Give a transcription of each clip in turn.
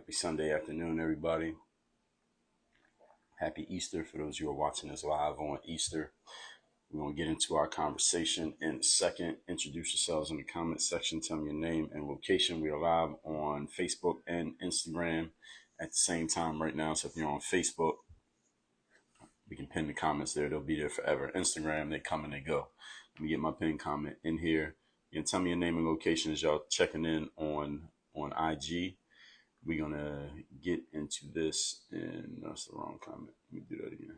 Happy Sunday afternoon, everybody. Happy Easter for those of you who are watching this live on Easter. We're going to get into our conversation in a second. Introduce yourselves in the comment section. Tell me your name and location. We are live on Facebook and Instagram at the same time right now. So if you're on Facebook, we can pin the comments there. They'll be there forever. Instagram, they come and they go. Let me get my pinned comment in here. You can tell me your name and location as y'all checking in on IG. We're going to get into this, and that's the wrong comment. Let me do that again.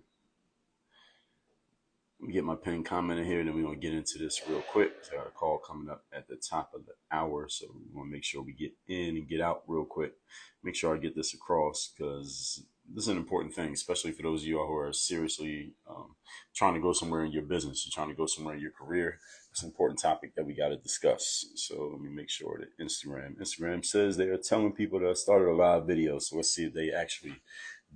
Let me get my pinned comment in here, and then we're going to get into this real quick. I got a call coming up at the top of the hour, so we want to make sure we get in and get out real quick. Make sure I get this across, because this is an important thing, especially for those of you who are seriously trying to go somewhere in your business. You're trying to go somewhere in your career. It's an important topic that we got to discuss. So let me make sure that Instagram says they are telling people to start a live video. So let's see if they actually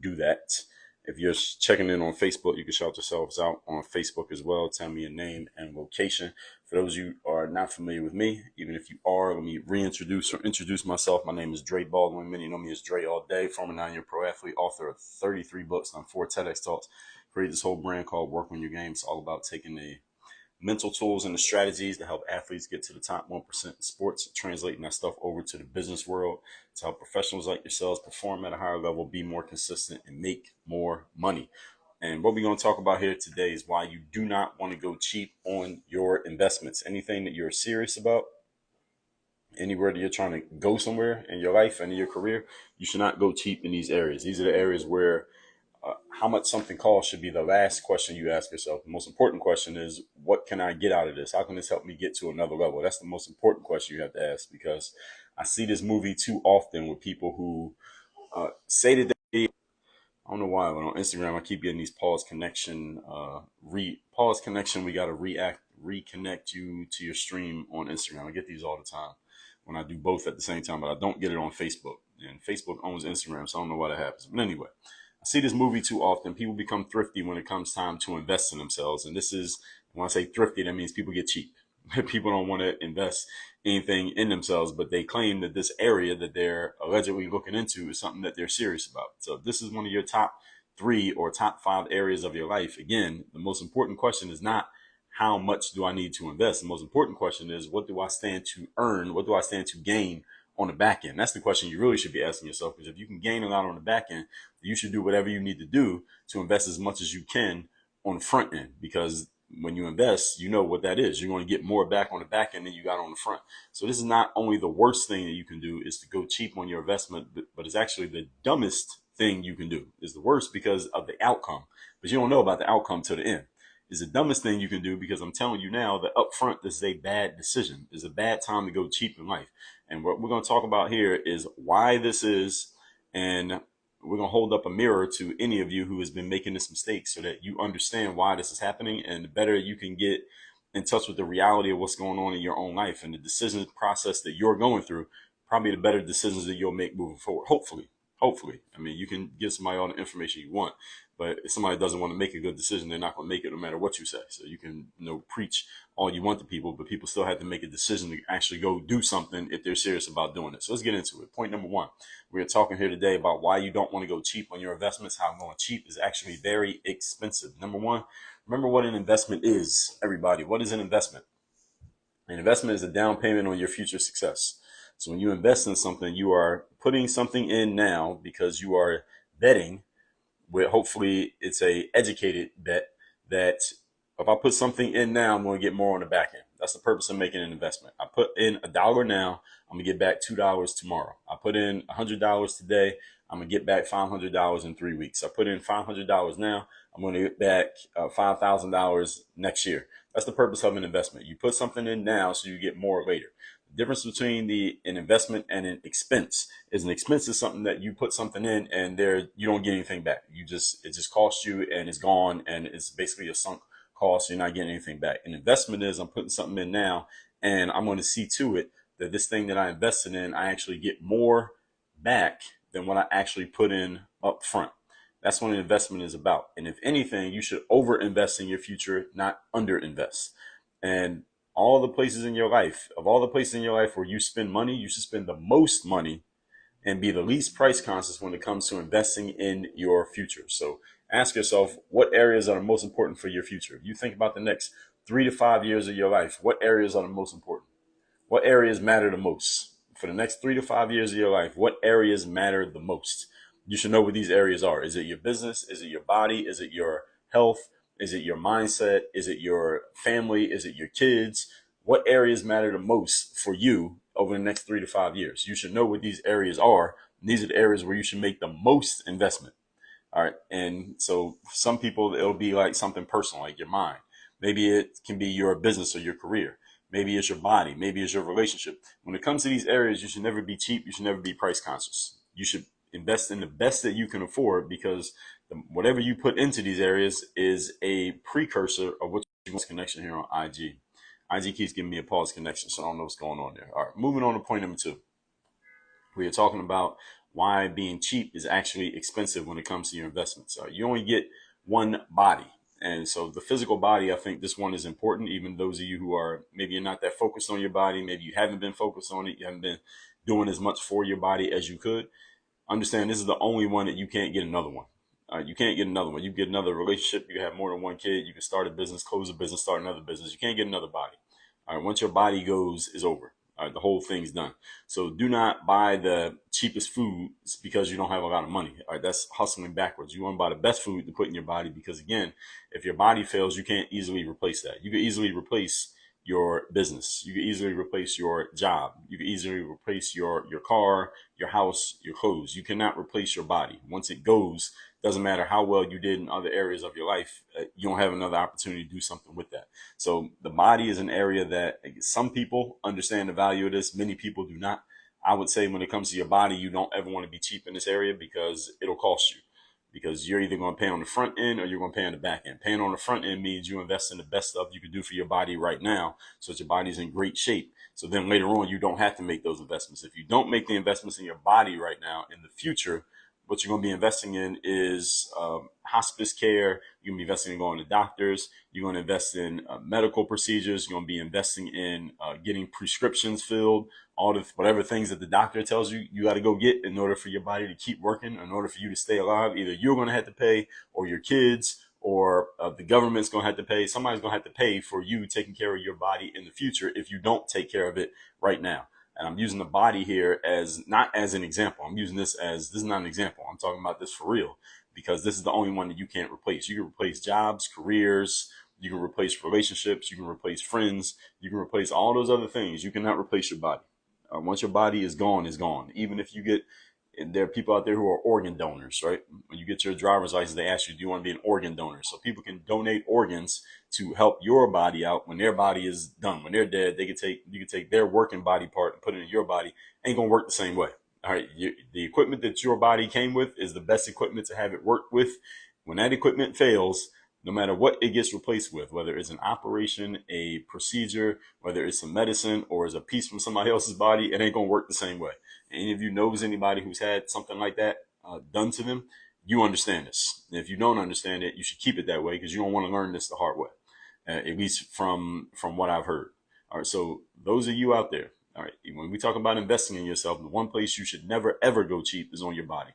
do that. If you're checking in on Facebook, you can shout yourselves out on Facebook as well. Tell me your name and location. For those of you who are not familiar with me, even if you are, let me reintroduce or introduce myself. My name is Dre Baldwin. Many know me as Dre all day, former 9-year pro athlete, author of 33 books on 4 TEDx talks. Created this whole brand called Work on Your Game. It's all about taking the mental tools and the strategies to help athletes get to the top 1% in sports, translating that stuff over to the business world to help professionals like yourselves perform at a higher level, be more consistent, and make more money. And what we're going to talk about here today is why you do not want to go cheap on your investments. Anything that you're serious about, anywhere that you're trying to go somewhere in your life and in your career, you should not go cheap in these areas. These are the areas where how much something costs should be the last question you ask yourself. The most important question is, what can I get out of this? How can this help me get to another level? That's the most important question you have to ask, because I see this movie too often with people who say that they, I don't know why, but on Instagram I keep getting these pause connection, pause connection. We got to reconnect you to your stream on Instagram. I get these all the time when I do both at the same time, but I don't get it on Facebook. And Facebook owns Instagram, so I don't know why that happens. But anyway, I see this movie too often. People become thrifty when it comes time to invest in themselves. And this is, when I say thrifty, that means people get cheap. People don't want to invest anything in themselves, but they claim that this area that they're allegedly looking into is something that they're serious about. So if this is one of your top 3 or top 5 areas of your life, again, the most important question is not how much do I need to invest. The most important question is, what do I stand to earn? What do I stand to gain on the back end? That's the question you really should be asking yourself, because if you can gain a lot on the back end, you should do whatever you need to do to invest as much as you can on the front end, because when you invest, you know what that is. You're going to get more back on the back end than you got on the front. So this is not only the worst thing that you can do is to go cheap on your investment, but it's actually the dumbest thing you can do. Is the worst because of the outcome, but you don't know about the outcome till the end. Is the dumbest thing you can do, because I'm telling you now that up front, this is a bad decision. It's a bad time to go cheap in life. And what we're going to talk about here is why this is, and we're going to hold up a mirror to any of you who has been making this mistake so that you understand why this is happening, and the better you can get in touch with the reality of what's going on in your own life and the decision process that you're going through, probably the better decisions that you'll make moving forward. Hopefully. I mean, you can give somebody all the information you want, but if somebody doesn't want to make a good decision, they're not going to make it no matter what you say. So you can, preach all you want to people, but people still have to make a decision to actually go do something if they're serious about doing it. So let's get into it. Point number 1, we're talking here today about why you don't want to go cheap on your investments. How going cheap is actually very expensive. Number 1, remember what an investment is, everybody. What is an investment? An investment is a down payment on your future success. So when you invest in something, you are putting something in now because you are betting, where hopefully it's a educated bet, that if I put something in now, I'm going to get more on the back end. That's the purpose of making an investment. I put in $1 now, I'm going to get back $2 tomorrow. I put in $100 today, I'm going to get back $500 in 3 weeks. I put in $500 now, I'm going to get back $5,000 next year. That's the purpose of an investment. You put something in now so you get more later. The difference between an investment and an expense is, an expense is something that you put something in and you don't get anything back. It just costs you and it's gone, and it's basically a sunk cost. You're not getting anything back. An investment is, I'm putting something in now and I'm going to see to it that this thing that I invested in, I actually get more back than what I actually put in up front. That's what an investment is about. And if anything, you should over invest in your future, not under invest. And all the places in your life, where you spend money, you should spend the most money and be the least price conscious when it comes to investing in your future. So ask yourself, what areas are the most important for your future? If you think about the next 3 to 5 years of your life, what areas are the most important? What areas matter the most? For the next 3 to 5 years of your life, what areas matter the most? You should know what these areas are. Is it your business? Is it your body? Is it your health? Is it your mindset? Is it your family? Is it your kids? What areas matter the most for you over the next 3 to 5 years? You should know what these areas are. And these are the areas where you should make the most investment. All right. And so for some people, it'll be like something personal, like your mind. Maybe it can be your business or your career. Maybe it's your body. Maybe it's your relationship. When it comes to these areas, you should never be cheap. You should never be price conscious. You should invest in the best that you can afford, because whatever you put into these areas is a precursor of what you want. Connection here on IG. IG keeps giving me a pause connection, so I don't know what's going on there. All right. Moving on to point number 2. We are talking about why being cheap is actually expensive when it comes to your investments. You only get one body. And so the physical body, I think this one is important. Even those of you who are, maybe you're not that focused on your body, maybe you haven't been focused on it, you haven't been doing as much for your body as you could. Understand this is the only one that you can't get another one. You can't get another one. You get another relationship. You have more than one kid. You can start a business, close a business, start another business. You can't get another body. All right. Once your body goes, is over. All right, the whole thing's done. So do not buy the cheapest food because you don't have a lot of money. All right, that's hustling backwards. You want to buy the best food to put in your body, because again, if your body fails, you can't easily replace that. You can easily replace your business. You can easily replace your job. You can easily replace your car, your house, your clothes. You cannot replace your body. Once it goes, doesn't matter how well you did in other areas of your life, you don't have another opportunity to do something with that. So the body is an area that some people understand the value of this. Many people do not. I would say when it comes to your body, you don't ever want to be cheap in this area, because it'll cost you. Because you're either going to pay on the front end or you're going to pay on the back end. Paying on the front end means you invest in the best stuff you can do for your body right now, so that your body's in great shape. So then later on, you don't have to make those investments. If you don't make the investments in your body right now, in the future, what you're going to be investing in is hospice care. You're going to be investing in going to doctors. You're going to invest in medical procedures. You're going to be investing in getting prescriptions filled. All the whatever things that the doctor tells you you got to go get in order for your body to keep working, in order for you to stay alive. Either you're going to have to pay, or your kids, or the government's going to have to pay. Somebody's going to have to pay for you taking care of your body in the future if you don't take care of it right now. And I'm using the body here as not as an example. I'm using this is not an example. I'm talking about this for real, because this is the only one that you can't replace. You can replace jobs, careers, you can replace relationships, you can replace friends, you can replace all those other things. You cannot replace your body. Once your body is gone, is gone. Even if you get, there are people out there who are organ donors, right? When you get your driver's license, they ask you, do you want to be an organ donor? So people can donate organs to help your body out when their body is done. When they're dead, you can take their working body part and put it in your body. Ain't gonna work the same way. All right, the equipment that your body came with is the best equipment to have it work with. When that equipment fails, no matter what it gets replaced with, whether it's an operation, a procedure, whether it's some medicine, or it's a piece from somebody else's body, it ain't gonna work the same way. Any of you knows anybody who's had something like that done to them, you understand this. And if you don't understand it, you should keep it that way, because you don't want to learn this the hard way, at least from what I've heard. All right, so those of you out there, all right, when we talk about investing in yourself, the one place you should never ever go cheap is on your body,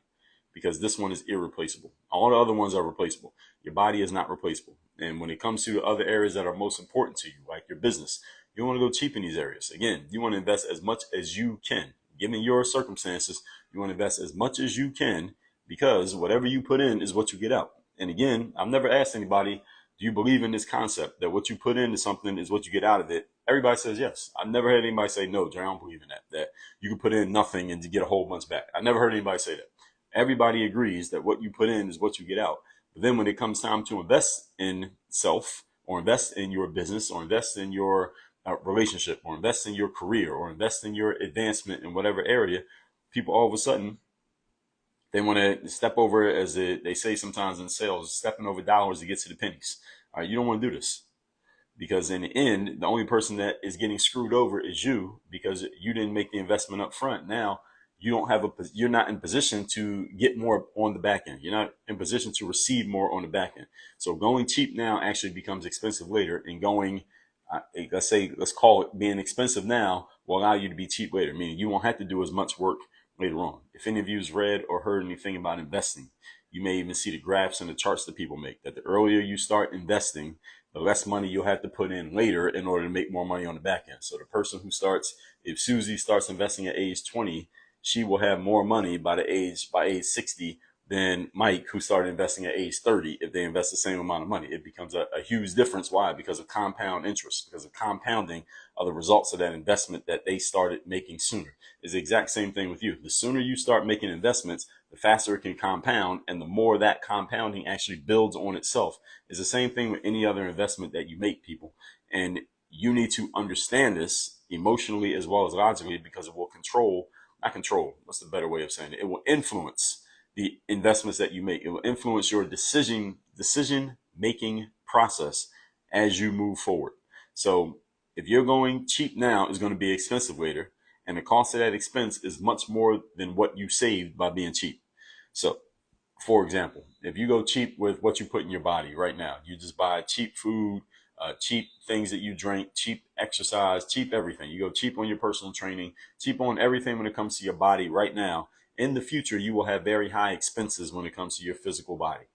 because this one is irreplaceable. All the other ones are replaceable. Your body is not replaceable. And when it comes to other areas that are most important to you, like your business, you want to go cheap in these areas. Again, you want to invest as much as you can. Given your circumstances, you want to invest as much as you can, because whatever you put in is what you get out. And again, I've never asked anybody, do you believe in this concept that what you put into something is what you get out of it? Everybody says yes. I've never heard anybody say, no, Dre, I don't believe in that you can put in nothing and to get a whole bunch back. I never heard anybody say that. Everybody agrees that what you put in is what you get out. But then when it comes time to invest in self, or invest in your business, or invest in your relationship, or invest in your career, or invest in your advancement in whatever area, people all of a sudden, they want to step over, as they say sometimes in sales, stepping over dollars to get to the pennies. All right, you don't want to do this, because in the end, the only person that is getting screwed over is you, because you didn't make the investment up front. Now you're not in position to get more on the back end. You're not in position to receive more on the back end. So going cheap now actually becomes expensive later, and going, let's call it being expensive now, will allow you to be cheap later. Meaning you won't have to do as much work later on. If any of you has read or heard anything about investing, you may even see the graphs and the charts that people make, that the earlier you start investing, the less money you'll have to put in later in order to make more money on the back end. So the person who starts, if Susie starts investing at age 20, she will have more money by age 60 than Mike, who started investing at age 30. If they invest the same amount of money, it becomes a huge difference. Why? Because of compound interest, because of compounding of the results of that investment that they started making sooner. It's the exact same thing with you. The sooner you start making investments, the faster it can compound, and the more that compounding actually builds on itself. It's the same thing with any other investment that you make, people. And you need to understand this emotionally as well as logically, because it will not control, what's the better way of saying it? It will influence the investments that you make. It will influence your decision making process as you move forward. So if you're going cheap now, it's going to be expensive later. And the cost of that expense is much more than what you saved by being cheap. So, for example, if you go cheap with what you put in your body right now, you just buy cheap food, cheap things that you drink, cheap exercise, cheap everything. You go cheap on your personal training, cheap on everything when it comes to your body right now. In the future, you will have very high expenses when it comes to your physical body.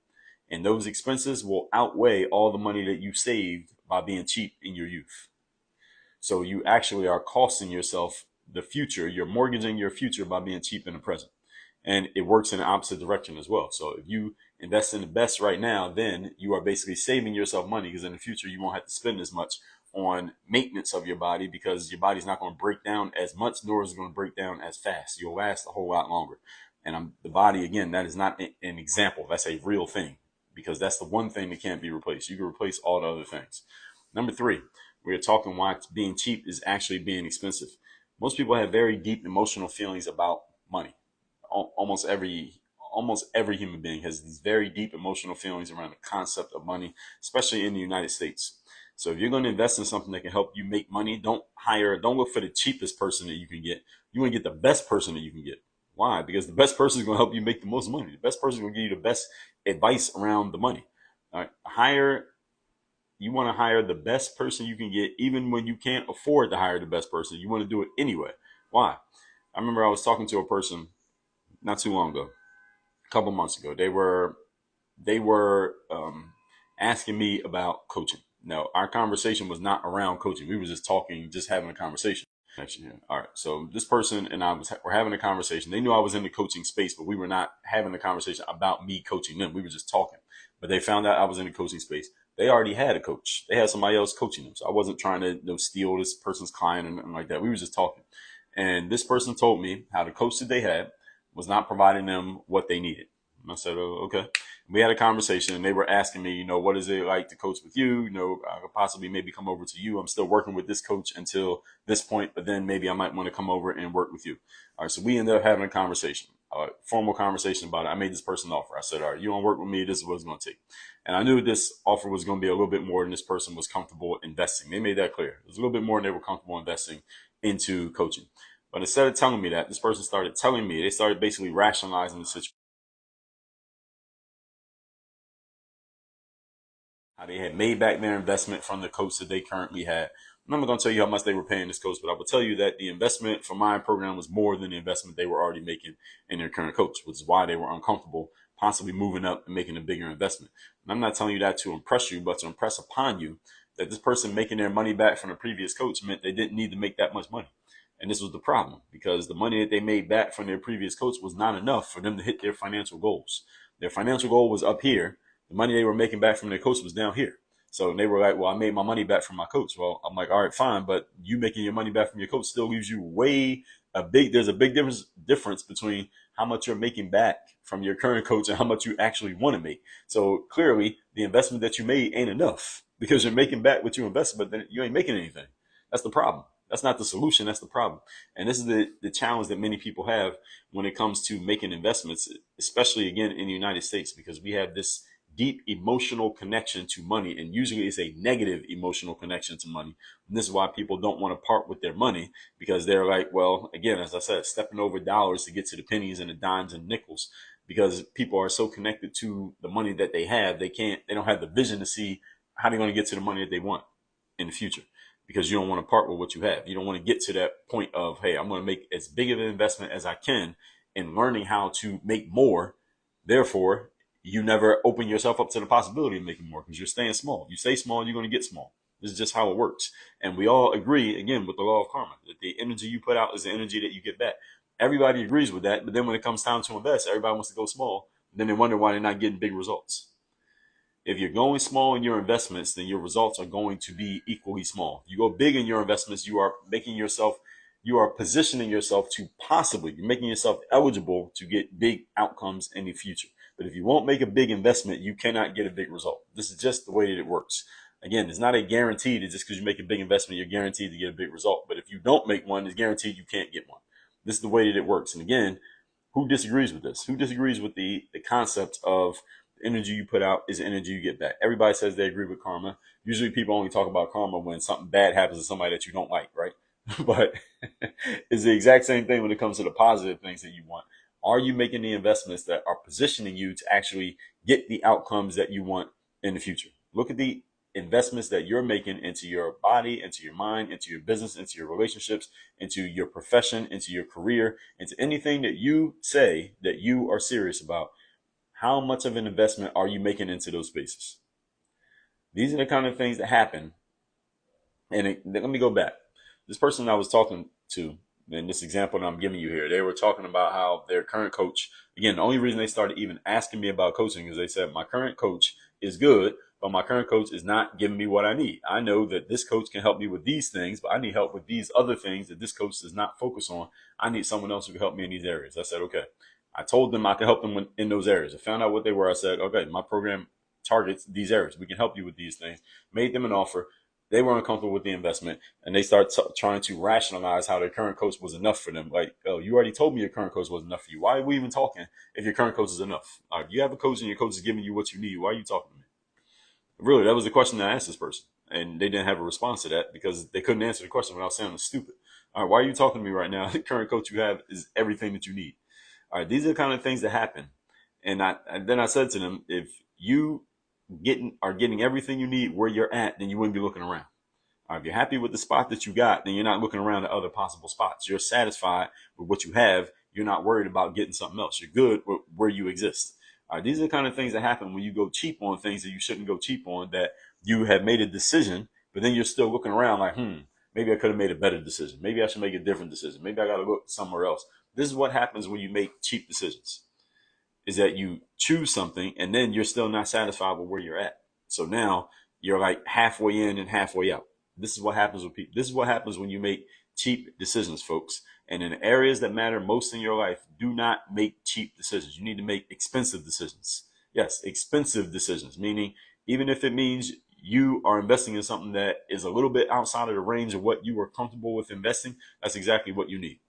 And those expenses will outweigh all the money that you saved by being cheap in your youth. So you actually are costing yourself the future. You're mortgaging your future by being cheap in the present. And it works in the opposite direction as well. So if you invest in the best right now, then you are basically saving yourself money, because in the future, you won't have to spend as much on maintenance of your body, because your body's not going to break down as much, nor is it going to break down as fast. You'll last a whole lot longer. And the body, again, that is not an example. That's a real thing, because that's the one thing that can't be replaced. You can replace all the other things. Number 3, we're talking why being cheap is actually being expensive. Most people have very deep emotional feelings about money. Almost every human being has these very deep emotional feelings around the concept of money, especially in the United States. So if you're going to invest in something that can help you make money, don't look for the cheapest person that you can get. You want to get the best person that you can get. Why? Because the best person is going to help you make the most money. The best person is going to give you the best advice around the money. All right. You want to hire the best person you can get, even when you can't afford to hire the best person. You want to do it anyway. Why? I remember I was talking to a person not too long ago, a couple months ago. They were asking me about coaching. Now, our conversation was not around coaching. We were just talking, just having a conversation. All right. So this person and I were having a conversation. They knew I was in the coaching space, but we were not having a conversation about me coaching them. We were just talking. But they found out I was in the coaching space. They already had a coach. They had somebody else coaching them. So I wasn't trying to steal this person's client or anything like that. We were just talking. And this person told me how the coach that they had was not providing them what they needed. And I said, oh, okay. We had a conversation, and they were asking me, what is it like to coach with you? I could possibly maybe come over to you. I'm still working with this coach until this point, but then maybe I might want to come over and work with you. All right. So we ended up having a conversation, a formal conversation about it. I made this person an offer. I said, all right, you want to work with me? This is what it's going to take. And I knew this offer was going to be a little bit more than this person was comfortable investing. They made that clear. It was a little bit more than they were comfortable investing into coaching. But instead of telling me that, this person started telling me, they started basically rationalizing the situation. How they had made back their investment from the coach that they currently had. I'm not going to tell you how much they were paying this coach, but I will tell you that the investment for my program was more than the investment they were already making in their current coach, which is why they were uncomfortable possibly moving up and making a bigger investment. And I'm not telling you that to impress you, but to impress upon you that this person making their money back from the previous coach meant they didn't need to make that much money. And this was the problem, because the money that they made back from their previous coach was not enough for them to hit their financial goals. Their financial goal was up here. The money they were making back from their coach was down here. So they were like, well, I made my money back from my coach. Well, I'm like, all right, fine. But you making your money back from your coach still leaves you there's a big difference between how much you're making back from your current coach and how much you actually want to make. So clearly the investment that you made ain't enough, because you're making back what you invested, but then you ain't making anything. That's the problem. That's not the solution. That's the problem. And this is the challenge that many people have when it comes to making investments, especially again in the United States, because we have this deep emotional connection to money, and usually it's a negative emotional connection to money. And this is why people don't want to part with their money, because they're like, well, again, as I said, stepping over dollars to get to the pennies and the dimes and nickels, because people are so connected to the money that they have, they don't have the vision to see how they're going to get to the money that they want in the future, because you don't want to part with what you have. You don't want to get to that point of, hey, I'm going to make as big of an investment as I can and learning how to make more. Therefore, you never open yourself up to the possibility of making more because you're staying small. You stay small, you're going to get small. This is just how it works. And we all agree, again, with the law of karma, that the energy you put out is the energy that you get back. Everybody agrees with that. But then when it comes time to invest, everybody wants to go small. Then they wonder why they're not getting big results. If you're going small in your investments, then your results are going to be equally small. You go big in your investments, you are positioning yourself to you're making yourself eligible to get big outcomes in the future. But if you won't make a big investment, you cannot get a big result. This is just the way that it works. Again, it's not a guarantee that just because you make a big investment, you're guaranteed to get a big result. But if you don't make one, it's guaranteed you can't get one. This is the way that it works. And again, who disagrees with this? Who disagrees with the concept of the energy you put out is the energy you get back? Everybody says they agree with karma. Usually people only talk about karma when something bad happens to somebody that you don't like, right? But it's the exact same thing when it comes to the positive things that you want. Are you making the investments that are positioning you to actually get the outcomes that you want in the future? Look at the investments that you're making into your body, into your mind, into your business, into your relationships, into your profession, into your career, into anything that you say that you are serious about. How much of an investment are you making into those spaces? These are the kind of things that happen. And let me go back. This person I was talking to, in this example that I'm giving you here, they were talking about how their current coach, again, the only reason they started even asking me about coaching is they said, my current coach is good, but my current coach is not giving me what I need. I know that this coach can help me with these things, but I need help with these other things that this coach does not focus on. I need someone else who can help me in these areas. I said, okay. I told them I could help them in those areas. I found out what they were. I said, okay, my program targets these areas. We can help you with these things. Made them an offer. They were uncomfortable with the investment, and they start trying to rationalize how their current coach was enough for them. Like, oh, you already told me your current coach was enough for you. Why are we even talking if your current coach is enough? If you have a coach and your coach is giving you what you need, why are you talking to me? Really, that was the question I asked this person, and they didn't have a response to that because they couldn't answer the question without sounding stupid. All right, why are you talking to me right now? The current coach you have is everything that you need. All right, these are the kind of things that happen. And then I said to them, if you are getting everything you need where you're at, then you wouldn't be looking around. If you're happy with the spot that you got, then you're not looking around at other possible spots. You're satisfied with what you have. You're not worried about getting something else. You're good with where you exist. These are the kind of things that happen when you go cheap on things that you shouldn't go cheap on, that you have made a decision, but then you're still looking around like, maybe I could have made a better decision. Maybe I should make a different decision. Maybe I got to look somewhere else. This is what happens when you make cheap decisions, is that you choose something and then you're still not satisfied with where you're at. So now you're like halfway in and halfway out. This is what happens with people. This is what happens when you make cheap decisions, folks. And in the areas that matter most in your life, do not make cheap decisions. You need to make expensive decisions. Yes, expensive decisions, meaning even if it means you are investing in something that is a little bit outside of the range of what you are comfortable with investing, that's exactly what you need.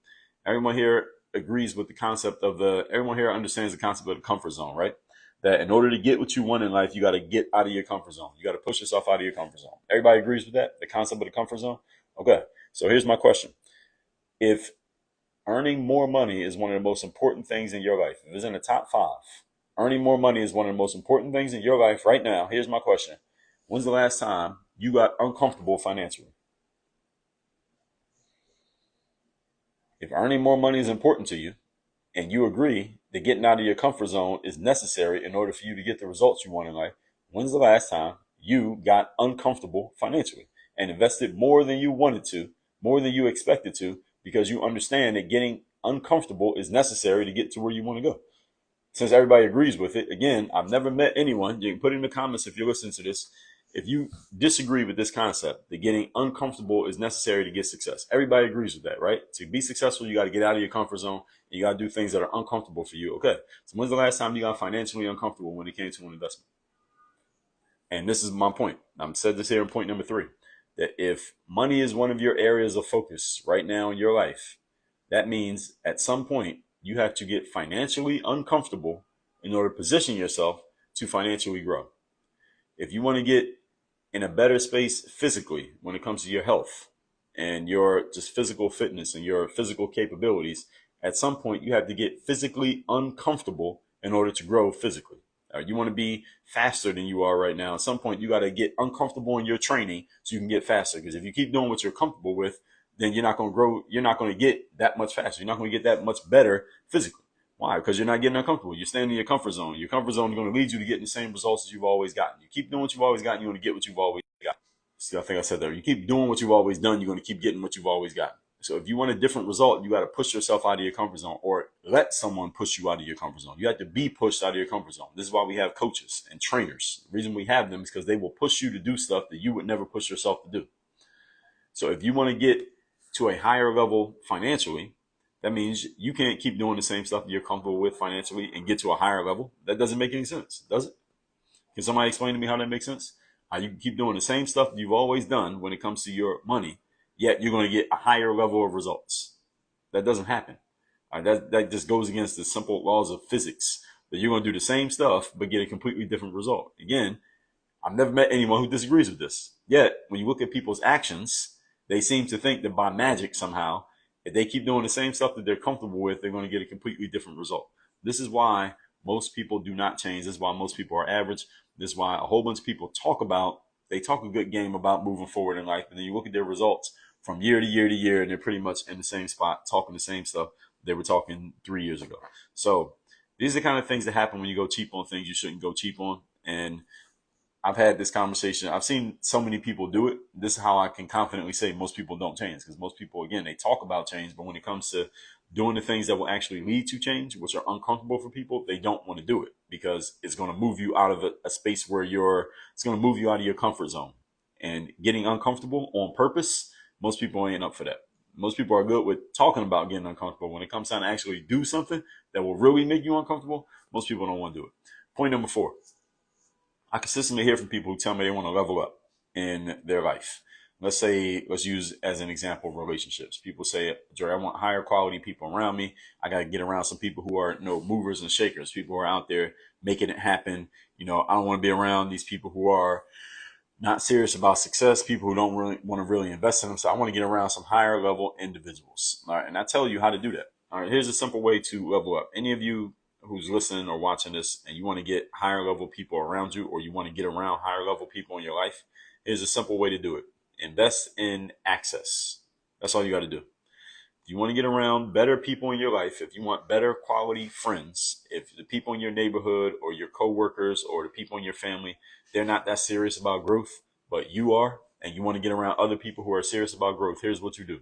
Everyone here agrees with the concept of everyone here understands the concept of the comfort zone, right? That in order to get what you want in life, you got to get out of your comfort zone. You got to push yourself out of your comfort zone. Everybody agrees with that? The concept of the comfort zone? Okay. So here's my question. If earning more money is one of the most important things in your life, if it's in the top 5, earning more money is one of the most important things in your life right now. Here's my question. When's the last time you got uncomfortable financially? If earning more money is important to you, and you agree that getting out of your comfort zone is necessary in order for you to get the results you want in life, when's the last time you got uncomfortable financially and invested more than you wanted to, more than you expected to, because you understand that getting uncomfortable is necessary to get to where you want to go? Since everybody agrees with it, again, I've never met anyone, you can put in the comments if you're listening to this, if you disagree with this concept that getting uncomfortable is necessary to get success. Everybody agrees with that, right? To be successful, you got to get out of your comfort zone and you got to do things that are uncomfortable for you. Okay. So when's the last time you got financially uncomfortable when it came to an investment? And this is my point. I'm said this here in point number 3, that if money is one of your areas of focus right now in your life, that means at some point you have to get financially uncomfortable in order to position yourself to financially grow. If you want to get in a better space physically when it comes to your health and your just physical fitness and your physical capabilities, at some point you have to get physically uncomfortable in order to grow physically. You want to be faster than you are right now. At some point you got to get uncomfortable in your training so you can get faster. Because if you keep doing what you're comfortable with, then you're not going to grow. You're not going to get that much faster. You're not going to get that much better physically. Why? Because you're not getting uncomfortable. You're staying in your comfort zone. Your comfort zone is going to lead you to getting the same results as you've always gotten. You keep doing what you've always gotten, you're going to get what you've always got. See, I think I said that. You keep doing what you've always done, you're going to keep getting what you've always gotten. So if you want a different result, you got to push yourself out of your comfort zone or let someone push you out of your comfort zone. You have to be pushed out of your comfort zone. This is why we have coaches and trainers. The reason we have them is because they will push you to do stuff that you would never push yourself to do. So if you want to get to a higher level financially, that means you can't keep doing the same stuff that you're comfortable with financially and get to a higher level. That doesn't make any sense, does it? Can somebody explain to me how that makes sense? How you can keep doing the same stuff you've always done when it comes to your money, yet you're going to get a higher level of results. That doesn't happen. That just goes against the simple laws of physics. That you're going to do the same stuff but get a completely different result. Again, I've never met anyone who disagrees with this. Yet, when you look at people's actions, they seem to think that by magic somehow, if they keep doing the same stuff that they're comfortable with, they're going to get a completely different result. This is why most people do not change. This is why most people are average. This is why a whole bunch of people they talk a good game about moving forward in life, and then you look at their results from year to year to year, and they're pretty much in the same spot, talking the same stuff they were talking 3 years ago. So these are the kind of things that happen when you go cheap on things you shouldn't go cheap on. And I've had this conversation. I've seen so many people do it. This is how I can confidently say most people don't change, because most people, again, they talk about change, but when it comes to doing the things that will actually lead to change, which are uncomfortable for people, they don't want to do it because it's going to move you out of a space where it's going to move you out of your comfort zone. And getting uncomfortable on purpose, most people ain't up for that. Most people are good with talking about getting uncomfortable. When it comes time to actually do something that will really make you uncomfortable, most people don't want to do it. Point number 4. I consistently hear from people who tell me they want to level up in their life. Let's use as an example relationships. People say, Dre, I want higher quality people around me. I got to get around some people who are movers and shakers, people who are out there making it happen. I don't want to be around these people who are not serious about success, people who don't really want to really invest in them. So I want to get around some higher level individuals. All right. And I tell you how to do that. All right. Here's a simple way to level up. Any of you who's listening or watching this and you want to get higher level people around you, or you want to get around higher level people in your life, here's a simple way to do it. Invest in access. That's all you got to do. If you want to get around better people in your life, if you want better quality friends, if the people in your neighborhood or your coworkers or the people in your family, they're not that serious about growth, but you are, and you want to get around other people who are serious about growth, here's what you do.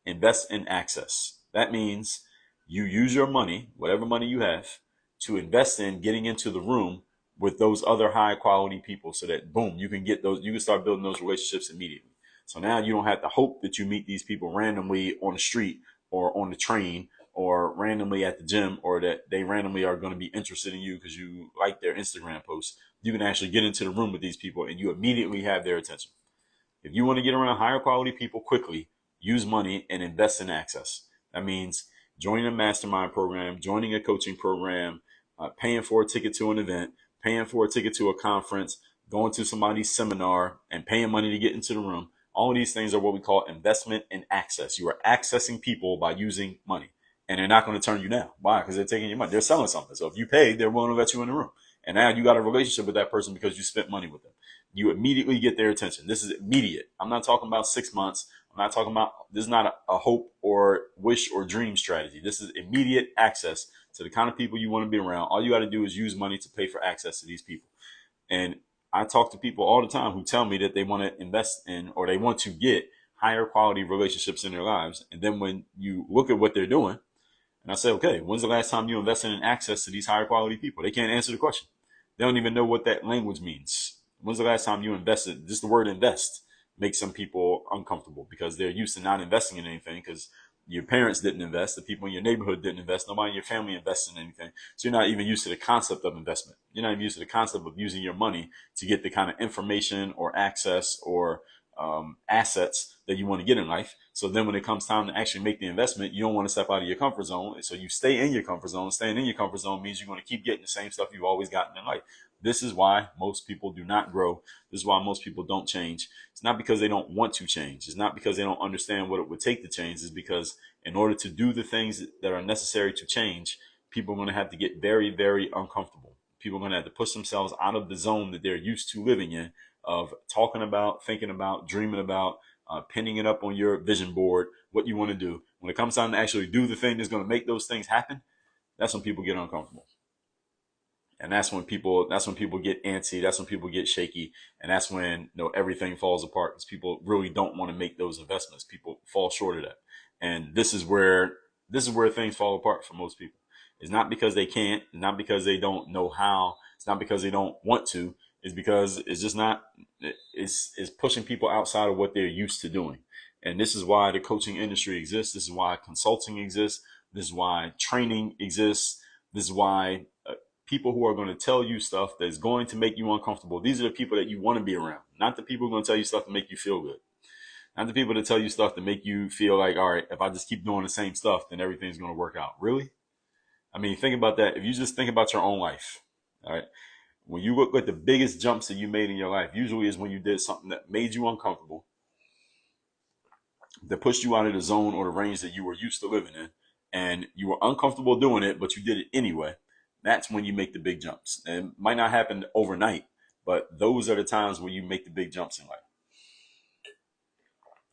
Invest in access. That means you use your money, whatever money you have, to invest in getting into the room with those other high quality people so that, boom, you can start building those relationships immediately. So now you don't have to hope that you meet these people randomly on the street or on the train or randomly at the gym, or that they randomly are going to be interested in you because you like their Instagram posts. You can actually get into the room with these people and you immediately have their attention. If you want to get around higher quality people quickly, use money and invest in access. That means joining a mastermind program, joining a coaching program, paying for a ticket to an event, paying for a ticket to a conference, going to somebody's seminar, and paying money to get into the room. All of these things are what we call investment in access. You are accessing people by using money, and they're not going to turn you down. Why? Because they're taking your money. They're selling something. So if you pay, they're willing to let you in the room. And now you got a relationship with that person because you spent money with them. You immediately get their attention. This is immediate. I'm not talking about 6 months. I'm not talking about, this is not a hope or wish or dream strategy. This is immediate access to the kind of people you want to be around. All you got to do is use money to pay for access to these people. And I talk to people all the time who tell me that they want to invest in, or they want to get higher quality relationships in their lives. And then when you look at what they're doing, and I say, okay, when's the last time you invested in access to these higher quality people? They can't answer the question. They don't even know what that language means. When's the last time you invested? Just the word invest makes some people uncomfortable because they're used to not investing in anything because your parents didn't invest, the people in your neighborhood didn't invest, nobody in your family invested in anything. So you're not even used to the concept of investment. You're not even used to the concept of using your money to get the kind of information or access or assets that you want to get in life. So then when it comes time to actually make the investment, you don't want to step out of your comfort zone. So you stay in your comfort zone. Staying in your comfort zone means you're going to keep getting the same stuff you've always gotten in life. This is why most people do not grow. This is why most people don't change. It's not because they don't want to change. It's not because they don't understand what it would take to change. It's because in order to do the things that are necessary to change, people are going to have to get very, very uncomfortable. People are going to have to push themselves out of the zone that they're used to living in, of talking about, thinking about, dreaming about, pinning it up on your vision board, what you want to do. When it comes time to actually do the thing that's going to make those things happen, That's when people get uncomfortable. And that's when people get antsy, that's when people get shaky, and that's when everything falls apart because people really don't want to make those investments. People fall short of that. And this is where things fall apart for most people. It's not because they can't, not because they don't know how, it's not because they don't want to, it's because it's just not it's pushing people outside of what they're used to doing. And this is why the coaching industry exists. This is why consulting exists. This is why training exists. This is why people who are going to tell you stuff that's going to make you uncomfortable. These are the people that you want to be around, not the people who are going to tell you stuff to make you feel good. Not the people that tell you stuff to make you feel like, all right, if I just keep doing the same stuff, then everything's going to work out. Really? I mean, think about that. If you just think about your own life, all right, when you look at the biggest jumps that you made in your life, usually is when you did something that made you uncomfortable, that pushed you out of the zone or the range that you were used to living in, and you were uncomfortable doing it, but you did it anyway. That's when you make the big jumps. And it might not happen overnight, but those are the times where you make the big jumps in life.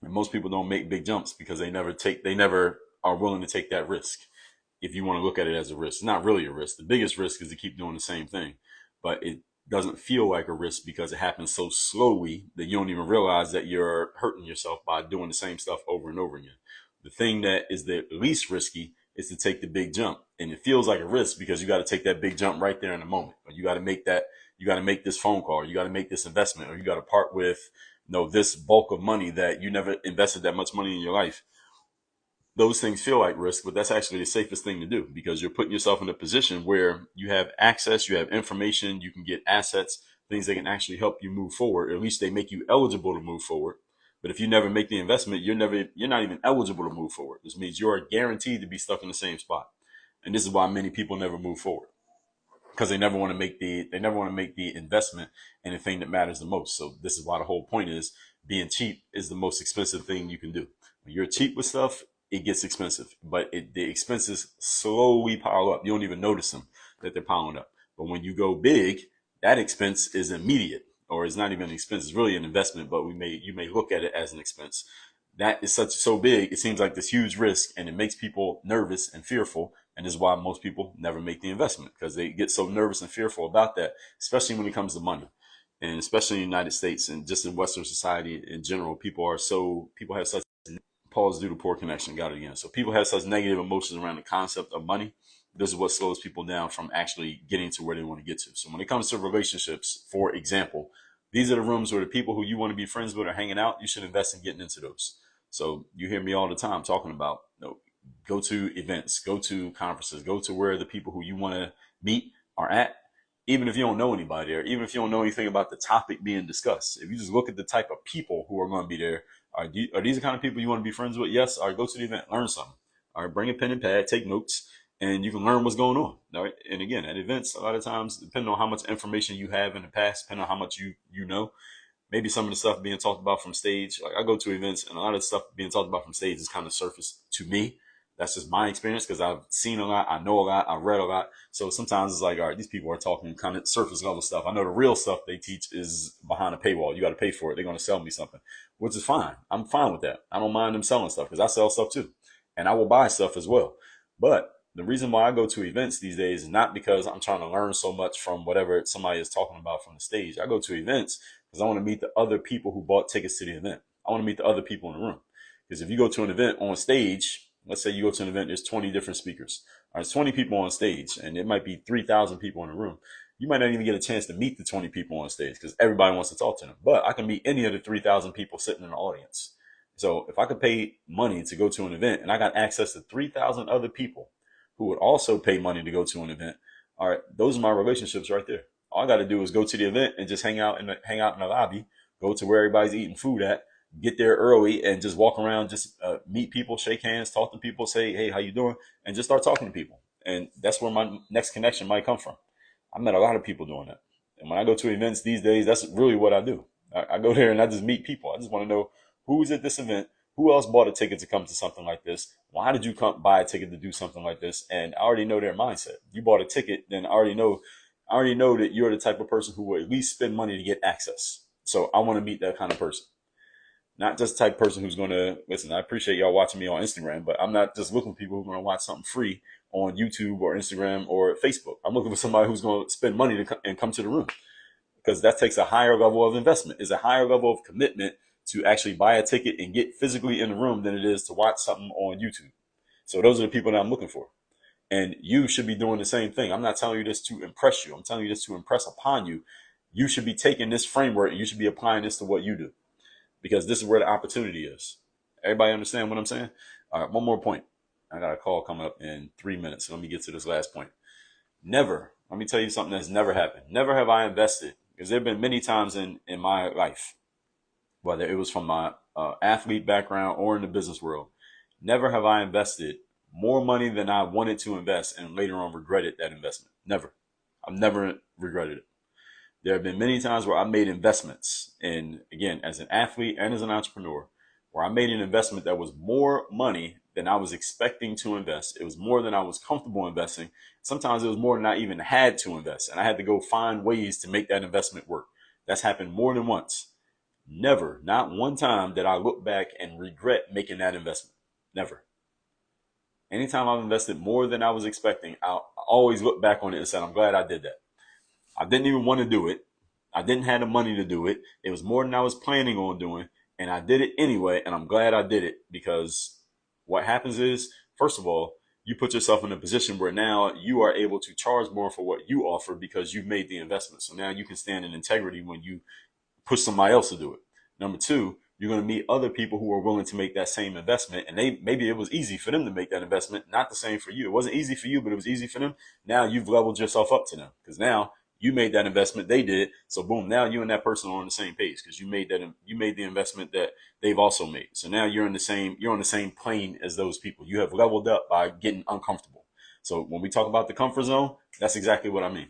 And most people don't make big jumps because they never are willing to take that risk. If you want to look at it as a risk, it's not really a risk. The biggest risk is to keep doing the same thing, but it doesn't feel like a risk because it happens so slowly that you don't even realize that you're hurting yourself by doing the same stuff over and over again. The thing that is the least risky is to take the big jump. And it feels like a risk because you got to take that big jump right there in the moment. But you got to make this phone call, you got to make this investment, or you got to part with this bulk of money that you never invested that much money in your life. Those things feel like risk, but that's actually the safest thing to do because you're putting yourself in a position where you have access, you have information, you can get assets, things that can actually help you move forward. Or at least they make you eligible to move forward. But if you never make the investment, you're not even eligible to move forward. This means you're guaranteed to be stuck in the same spot. And this is why many people never move forward because they never want to make the investment in the thing that matters the most. So this is why the whole point is being cheap is the most expensive thing you can do. When you're cheap with stuff, it gets expensive, but the expenses slowly pile up. You don't even notice them that they're piling up. But when you go big, that expense is immediate, or it's not even an expense. It's really an investment, but you may look at it as an expense. That is so big. It seems like this huge risk, and it makes people nervous and fearful. And this is why most people never make the investment because they get so nervous and fearful about that, especially when it comes to money. And especially in the United States and just in Western society in general, people have such pause due to poor connection. Got it again. So people have such negative emotions around the concept of money. This is what slows people down from actually getting to where they want to get to. So when it comes to relationships, for example, these are the rooms where the people who you want to be friends with are hanging out. You should invest in getting into those. So you hear me all the time talking about, go to events, go to conferences, go to where the people who you want to meet are at. Even if you don't know anybody there, even if you don't know anything about the topic being discussed, if you just look at the type of people who are going to be there, are these the kind of people you want to be friends with? Yes. All right, go to the event, learn something. All right, bring a pen and pad, take notes, and you can learn what's going on. All right. And again, at events, a lot of times, depending on how much information you have in the past, depending on how much you know, maybe some of the stuff being talked about from stage. Like I go to events and a lot of stuff being talked about from stage is kind of surface to me. That's just my experience because I've seen a lot, I know a lot, I've read a lot. So sometimes it's like, all right, these people are talking kind of surface level stuff. I know the real stuff they teach is behind a paywall. You got to pay for it. They're going to sell me something, which is fine. I'm fine with that. I don't mind them selling stuff because I sell stuff too. And I will buy stuff as well. But the reason why I go to events these days is not because I'm trying to learn so much from whatever somebody is talking about from the stage. I go to events because I want to meet the other people who bought tickets to the event. I want to meet the other people in the room. Because if you go to an event on stage, let's say you go to an event, there's 20 different speakers. All right, there's 20 people on stage, and it might be 3,000 people in the room. You might not even get a chance to meet the 20 people on stage because everybody wants to talk to them. But I can meet any of the 3,000 people sitting in the audience. So if I could pay money to go to an event and I got access to 3,000 other people who would also pay money to go to an event, all right, those are my relationships right there. All I got to do is go to the event and just hang out in the lobby, go to where everybody's eating food at, get there early and just walk around, just meet people, shake hands, talk to people, say, hey, how you doing? And just start talking to people. And that's where my next connection might come from. I met a lot of people doing that. And when I go to events these days, that's really what I do. I go there and I just meet people. I just want to know who's at this event, who else bought a ticket to come to something like this? Why did you come buy a ticket to do something like this? And I already know their mindset. You bought a ticket, then I already know that you're the type of person who will at least spend money to get access. So I want to meet that kind of person. Not just the type of person who's going to listen. I appreciate y'all watching me on Instagram, but I'm not just looking for people who are going to watch something free on YouTube or Instagram or Facebook. I'm looking for somebody who's going to spend money and come to the room, because that takes a higher level of investment. It's a higher level of commitment to actually buy a ticket and get physically in the room than it is to watch something on YouTube. So those are the people that I'm looking for. And you should be doing the same thing. I'm not telling you this to impress you. I'm telling you this to impress upon you. You should be taking this framework and you should be applying this to what you do, because this is where the opportunity is. Everybody understand what I'm saying? All right, one more point. I got a call coming up in 3 minutes. So let me get to this last point. Never, let me tell you something that's never happened. Never have I invested, because there have been many times in my life, whether it was from my athlete background or in the business world, never have I invested more money than I wanted to invest and later on regretted that investment. Never. I've never regretted it. There have been many times where I made investments, and again, as an athlete and as an entrepreneur, where I made an investment that was more money than I was expecting to invest. It was more than I was comfortable investing. Sometimes it was more than I even had to invest, and I had to go find ways to make that investment work. That's happened more than once. Never, not one time did I look back and regret making that investment. Never. Anytime I've invested more than I was expecting, I'll always look back on it and say, I'm glad I did that. I didn't even want to do it. I didn't have the money to do it. It was more than I was planning on doing, and I did it anyway, and I'm glad I did it, because what happens is, first of all, you put yourself in a position where now you are able to charge more for what you offer because you've made the investment. So now you can stand in integrity when you push somebody else to do it. Number two, you're going to meet other people who are willing to make that same investment, and maybe it was easy for them to make that investment, not the same for you. It wasn't easy for you, but it was easy for them. Now you've leveled yourself up to them, because now you made that investment, they did. So boom, now you and that person are on the same page, because you made the investment that they've also made. So now you're on the same plane as those people. You have leveled up by getting uncomfortable. So when we talk about the comfort zone, that's exactly what I mean.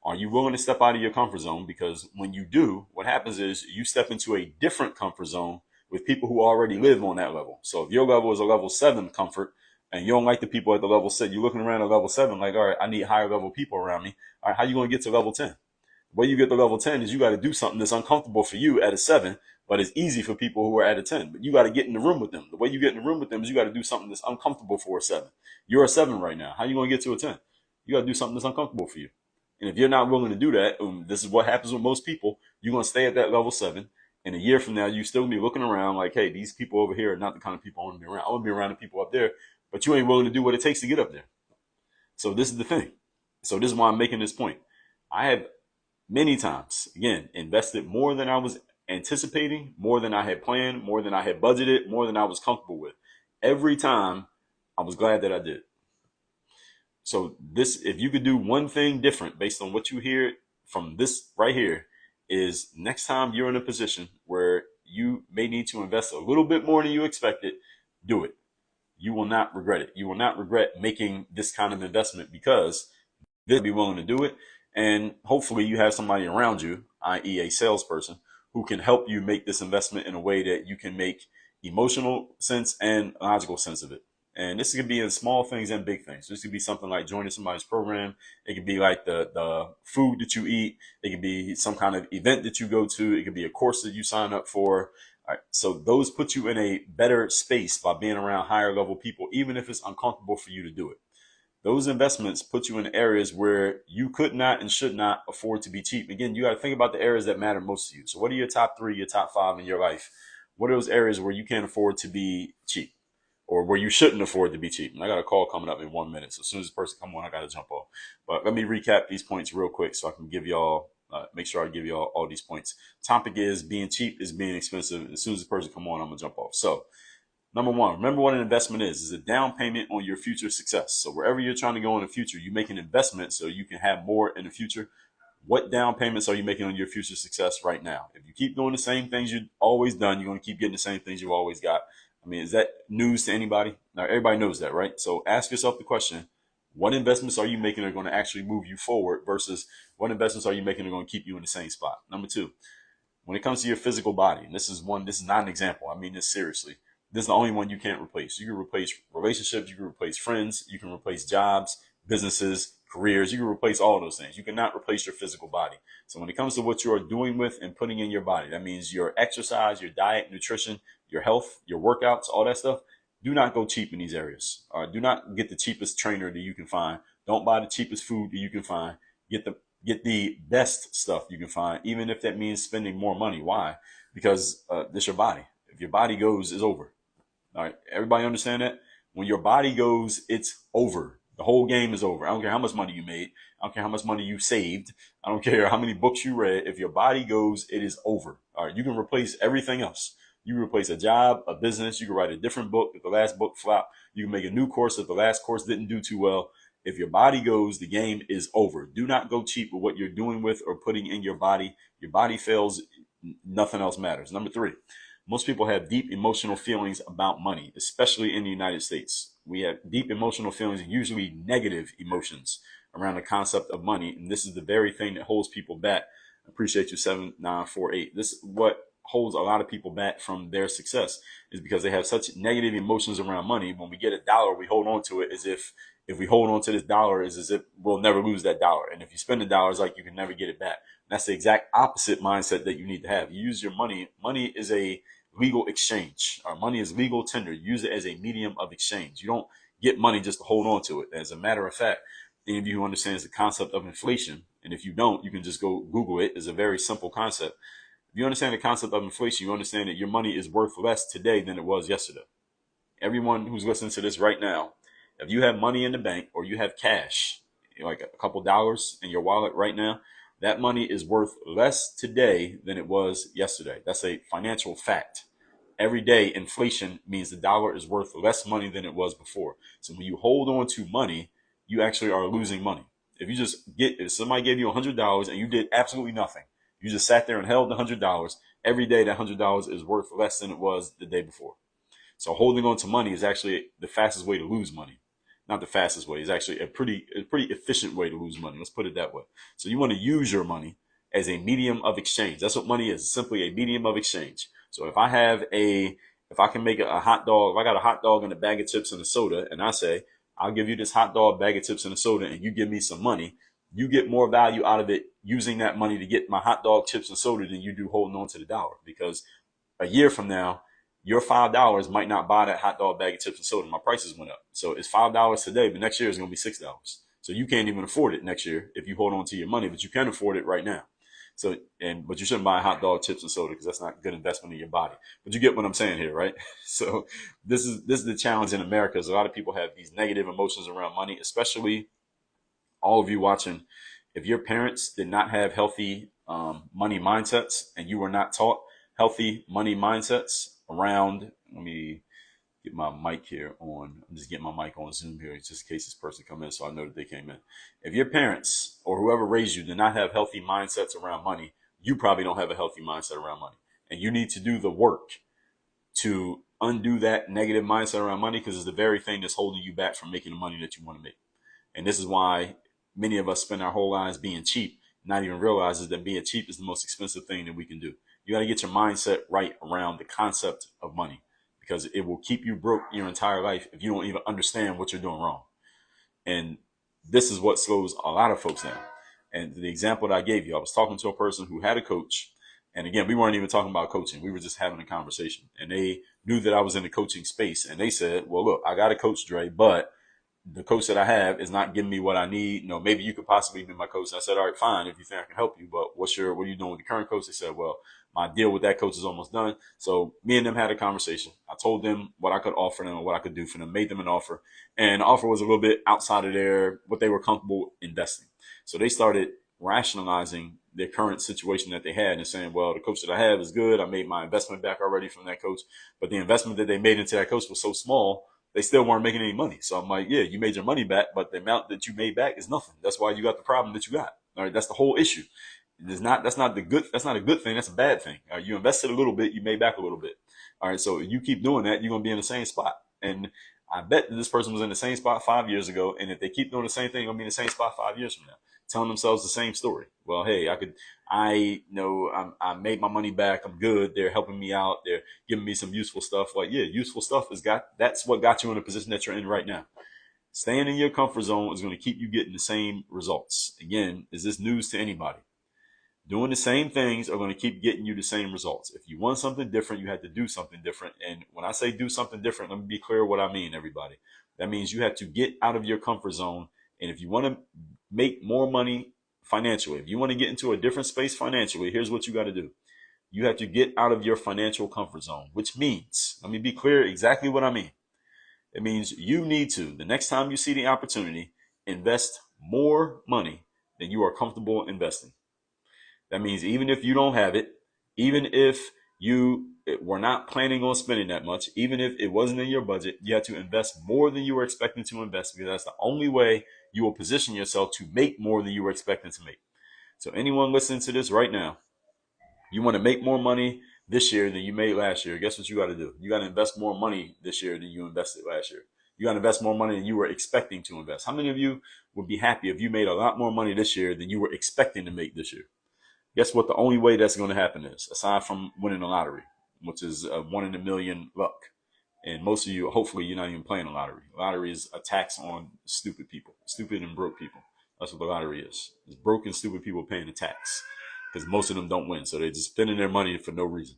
Are you willing to step out of your comfort zone? Because when you do, what happens is you step into a different comfort zone with people who already live on that level. So if your level is a level 7 comfort and you don't like the people at the level 6, you're looking around at level 7 like, all right, I need higher level people around me. All right, how you going to get to level 10? The way you get to level 10 is you got to do something that's uncomfortable for you at a 7, but it's easy for people who are at a 10. But you got to get in the room with them. The way you get in the room with them is you got to do something that's uncomfortable for a 7. You're a 7 right now. How you going to get to a 10? You got to do something that's uncomfortable for you. And if you're not willing to do that, this is what happens with most people. You're going to stay at that level 7. And a year from now, you still be looking around like, hey, these people over here are not the kind of people I want to be around. I want to be around the people up there, but you ain't willing to do what it takes to get up there. So this is the thing. So this is why I'm making this point. I have many times, again, invested more than I was anticipating, more than I had planned, more than I had budgeted, more than I was comfortable with. Every time, I was glad that I did. So this, if you could do one thing different based on what you hear from this right here, is next time you're in a position where you may need to invest a little bit more than you expected, do it. You will not regret it. You will not regret making this kind of investment, because they'll be willing to do it. And hopefully you have somebody around you, i.e. a salesperson, who can help you make this investment in a way that you can make emotional sense and logical sense of it. And this could be in small things and big things. This could be something like joining somebody's program. It could be like the food that you eat. It could be some kind of event that you go to. It could be a course that you sign up for. All right. So those put you in a better space by being around higher level people, even if it's uncomfortable for you to do it. Those investments put you in areas where you could not and should not afford to be cheap. Again, you got to think about the areas that matter most to you. So what are your top 3, your top 5 in your life? What are those areas where you can't afford to be cheap, or where you shouldn't afford to be cheap? And I got a call coming up in 1 minute. So as soon as this person comes on, I got to jump off. But let me recap these points real quick so I can give y'all, make sure I give y'all all these points. Topic is being cheap is being expensive. And as soon as this person comes on, I'm going to jump off. So number one, remember what an investment is a down payment on your future success. So wherever you're trying to go in the future, you make an investment so you can have more in the future. What down payments are you making on your future success right now? If you keep doing the same things you've always done, you're going to keep getting the same things you've always got. I mean, is that news to anybody? Now, everybody knows that, right? So ask yourself the question, what investments are you making that are going to actually move you forward versus what investments are you making that are going to keep you in the same spot? Number two, when it comes to your physical body, and this is not an example. I mean this seriously. This is the only one you can't replace. You can replace relationships. You can replace friends. You can replace jobs, businesses, careers. You can replace all those things. You cannot replace your physical body. So when it comes to what you are doing with and putting in your body, that means your exercise, your diet, nutrition, your health, your workouts, all that stuff. Do not go cheap in these areas. Do not get the cheapest trainer that you can find. Don't buy the cheapest food that you can find. Get the best stuff you can find, even if that means spending more money. Why? Because this your body. If your body goes, it's over. All right, everybody understand that? When your body goes, it's over. The whole game is over. I don't care how much money you made. I don't care how much money you saved. I don't care how many books you read. If your body goes, it is over. All right, you can replace everything else. You can replace a job, a business. You can write a different book if the last book flopped. You can make a new course if the last course didn't do too well. If your body goes, the game is over. Do not go cheap with what you're doing with or putting in your body. Your body fails, nothing else matters. Number 3, most people have deep emotional feelings about money, especially in the United States. We have deep emotional feelings, usually negative emotions around the concept of money. And this is the very thing that holds people back. I appreciate you, 7948. This is what holds a lot of people back from their success, is because they have such negative emotions around money. When we get a dollar, we hold on to it as if we hold on to this dollar is as if we'll never lose that dollar. And if you spend the dollar, it's like you can never get it back. That's the exact opposite mindset that you need to have. You use your money. Money is a legal exchange. Our money is legal tender. Use it as a medium of exchange. You don't get money just to hold on to it. As a matter of fact, any of you who understands the concept of inflation, and if you don't, you can just go Google it. It's a very simple concept. If you understand the concept of inflation, you understand that your money is worth less today than it was yesterday. Everyone who's listening to this right now, if you have money in the bank or you have cash, like a couple dollars in your wallet right now, that money is worth less today than it was yesterday. That's a financial fact. Every day, inflation means the dollar is worth less money than it was before. So when you hold on to money, you actually are losing money. If somebody gave you $100 and you did absolutely nothing, you just sat there and held the $100, every day that $100 is worth less than it was the day before. So holding on to money is actually the fastest way to lose money. Not the fastest way. It's actually a pretty efficient way to lose money. Let's put it that way. So you want to use your money as a medium of exchange. That's what money is, simply a medium of exchange. So if I can make a hot dog, if I got a hot dog and a bag of chips and a soda, and I say, I'll give you this hot dog, bag of chips and a soda, and you give me some money, you get more value out of it using that money to get my hot dog, chips, and soda than you do holding on to the dollar. Because a year from now, your $5 might not buy that hot dog, bag of chips and soda. My prices went up. So it's $5 today, but next year is going to be $6. So you can't even afford it next year if you hold on to your money, but you can afford it right now. But you shouldn't buy hot dog, chips, and soda because that's not good investment in your body. But you get what I'm saying here, right? So this is the challenge in America, is a lot of people have these negative emotions around money, especially all of you watching. If your parents did not have healthy money mindsets and you were not taught healthy money mindsets around, let me get my mic here on. I'm just getting my mic on Zoom here just in case this person come in so I know that they came in. If your parents or whoever raised you did not have healthy mindsets around money, you probably don't have a healthy mindset around money. And you need to do the work to undo that negative mindset around money, because it's the very thing that's holding you back from making the money that you want to make. And this is why many of us spend our whole lives being cheap, not even realizes that being cheap is the most expensive thing that we can do. You got to get your mindset right around the concept of money, because it will keep you broke your entire life if you don't even understand what you're doing wrong. And this is what slows a lot of folks down. And the example that I gave you, I was talking to a person who had a coach. And again, we weren't even talking about coaching. We were just having a conversation. And they knew that I was in the coaching space. And they said, well, look, I got a coach, Dre, but the coach that I have is not giving me what I need. You know, maybe you could possibly be my coach. And I said, all right, fine, if you think I can help you. But what are you doing with the current coach? They said, well, my deal with that coach is almost done. So me and them had a conversation. I told them what I could offer them and what I could do for them, made them an offer. And the offer was a little bit outside of what they were comfortable investing. So they started rationalizing their current situation that they had and saying, well, the coach that I have is good. I made my investment back already from that coach. But the investment that they made into that coach was so small, they still weren't making any money. So I'm like, yeah, you made your money back, but the amount that you made back is nothing. That's why you got the problem that you got. All right. That's the whole issue. That's not a good thing. That's a bad thing. All right, you invested a little bit, you made back a little bit. All right. So you keep doing that, you're going to be in the same spot. And I bet that this person was in the same spot 5 years ago. And if they keep doing the same thing, they're going to be in the same spot 5 years from now, telling themselves the same story. Well, hey, I made my money back. I'm good. They're helping me out. They're giving me some useful stuff. Like, yeah, useful stuff that's what got you in the position that you're in right now. Staying in your comfort zone is going to keep you getting the same results. Again, is this news to anybody? Doing the same things are going to keep getting you the same results. If you want something different, you have to do something different. And when I say do something different, let me be clear what I mean, everybody. That means you have to get out of your comfort zone. And if you want to make more money financially, if you want to get into a different space financially, here's what you got to do. You have to get out of your financial comfort zone, which means, let me be clear exactly what I mean. It means you need to, the next time you see the opportunity, invest more money than you are comfortable investing. That means even if you don't have it, even if you were not planning on spending that much, even if it wasn't in your budget, you have to invest more than you were expecting to invest, because that's the only way you will position yourself to make more than you were expecting to make. So anyone listening to this right now, you want to make more money this year than you made last year. Guess what you got to do? You got to invest more money this year than you invested last year. You got to invest more money than you were expecting to invest. How many of you would be happy if you made a lot more money this year than you were expecting to make this year? Guess what? The only way that's going to happen is, aside from winning the lottery, which is a 1 in a million luck. And most of you, hopefully, you're not even playing the lottery. The lottery is a tax on stupid people, stupid and broke people. That's what the lottery is. It's broke and stupid people paying the tax, because most of them don't win. So they're just spending their money for no reason.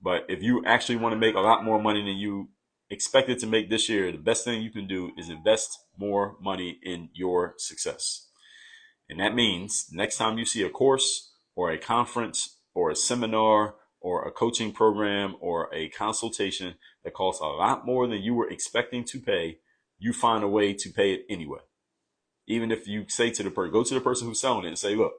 But if you actually want to make a lot more money than you expected to make this year, the best thing you can do is invest more money in your success. And that means next time you see a course or a conference or a seminar or a coaching program or a consultation that costs a lot more than you were expecting to pay, you find a way to pay it anyway. Even if you say to the person, go to the person who's selling it and say, look,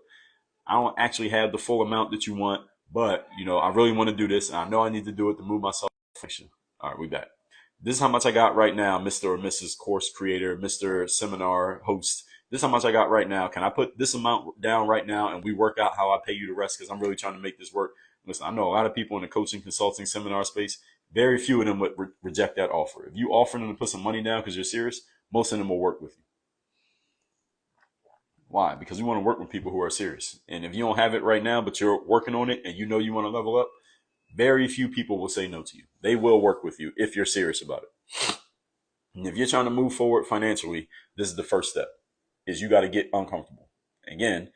I don't actually have the full amount that you want, but I really want to do this. And I know I need to do it to move myself. All right, we back. This is how much I got right now, Mr. or Mrs. Course Creator, Mr. Seminar Host. This is how much I got right now. Can I put this amount down right now and we work out how I pay you the rest? Because I'm really trying to make this work. Listen, I know a lot of people in the coaching, consulting, seminar space. Very few of them would reject that offer. If you offer them to put some money down because you're serious, most of them will work with you. Why? Because we want to work with people who are serious. And if you don't have it right now, but you're working on it and you want to level up, very few people will say no to you. They will work with you if you're serious about it. And if you're trying to move forward financially, this is the first step, is you got to get uncomfortable. Again,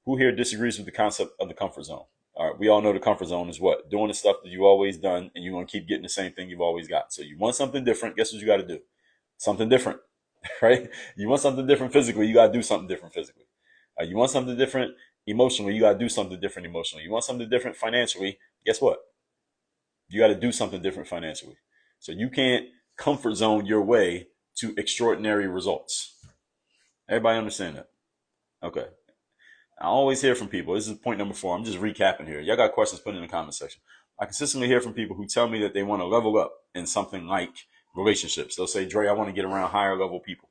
who here disagrees with the concept of the comfort zone? All right, we all know the comfort zone is what? Doing the stuff that you've always done, and you're going to keep getting the same thing you've always got. So you want something different, guess what you got to do? Something different. Right? You want something different physically, you got to do something different physically. You want something different emotionally, you got to do something different emotionally. You want something different financially, guess what? You got to do something different financially. So you can't comfort zone your way to extraordinary results. Everybody understand that? Okay. I always hear from people. This is point number 4. I'm just recapping here. Y'all got questions, put it in the comment section. I consistently hear from people who tell me that they want to level up in something like relationships. They'll say, Dre, I want to get around higher level people.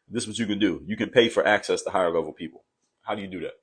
This is what you can do. You can pay for access to higher level people. How do you do that?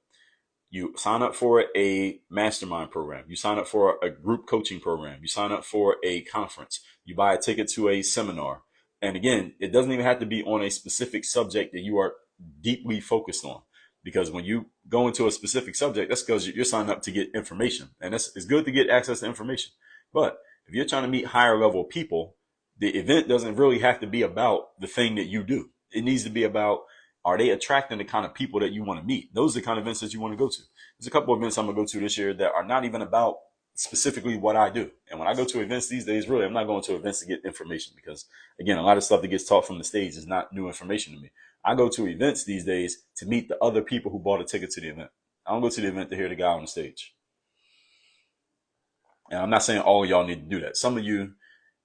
You sign up for a mastermind program. You sign up for a group coaching program. You sign up for a conference. You buy a ticket to a seminar. And again, it doesn't even have to be on a specific subject that you are deeply focused on. Because when you go into a specific subject, that's because you're signing up to get information. And it's good to get access to information. But if you're trying to meet higher level people, the event doesn't really have to be about the thing that you do. It needs to be about, are they attracting the kind of people that you want to meet? Those are the kind of events that you want to go to. There's a couple of events I'm going to go to this year that are not even about specifically what I do. And when I go to events these days, really, I'm not going to events to get information, because, again, a lot of stuff that gets taught from the stage is not new information to me. I go to events these days to meet the other people who bought a ticket to the event. I don't go to the event to hear the guy on the stage. And I'm not saying all of y'all need to do that. Some of you,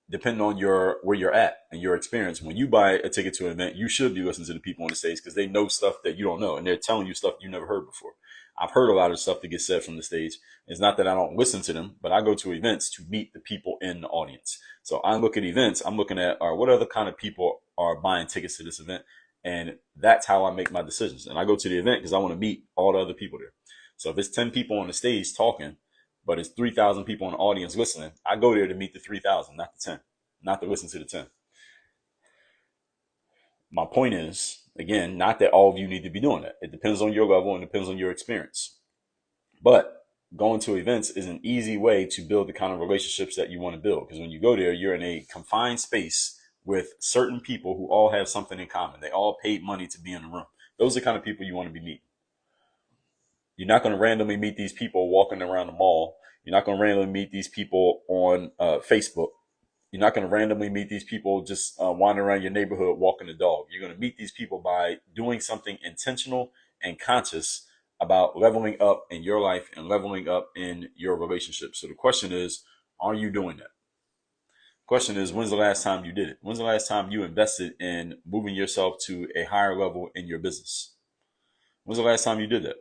depending on where you're at and your experience, when you buy a ticket to an event, you should be listening to the people on the stage, because they know stuff that you don't know, and they're telling you stuff you never heard before. I've heard a lot of stuff that gets said from the stage. It's not that I don't listen to them, but I go to events to meet the people in the audience. So I look at events, I'm looking at, what other kind of people are buying tickets to this event? And that's how I make my decisions. And I go to the event because I want to meet all the other people there. So if it's 10 people on the stage talking, but it's 3,000 people in the audience listening, I go there to meet the 3,000, not the 10, not to listen to the 10. My point is, again, not that all of you need to be doing that. It depends on your level and depends on your experience. But going to events is an easy way to build the kind of relationships that you want to build. Because when you go there, you're in a confined space with certain people who all have something in common. They all paid money to be in the room. Those are the kind of people you want to be meeting. You're not going to randomly meet these people walking around the mall. You're not going to randomly meet these people on Facebook. You're not going to randomly meet these people just wandering around your neighborhood walking the dog. You're going to meet these people by doing something intentional and conscious about leveling up in your life and leveling up in your relationship. So the question is, are you doing that? Question is, when's the last time you did it? When's the last time you invested in moving yourself to a higher level in your business? When's the last time you did that?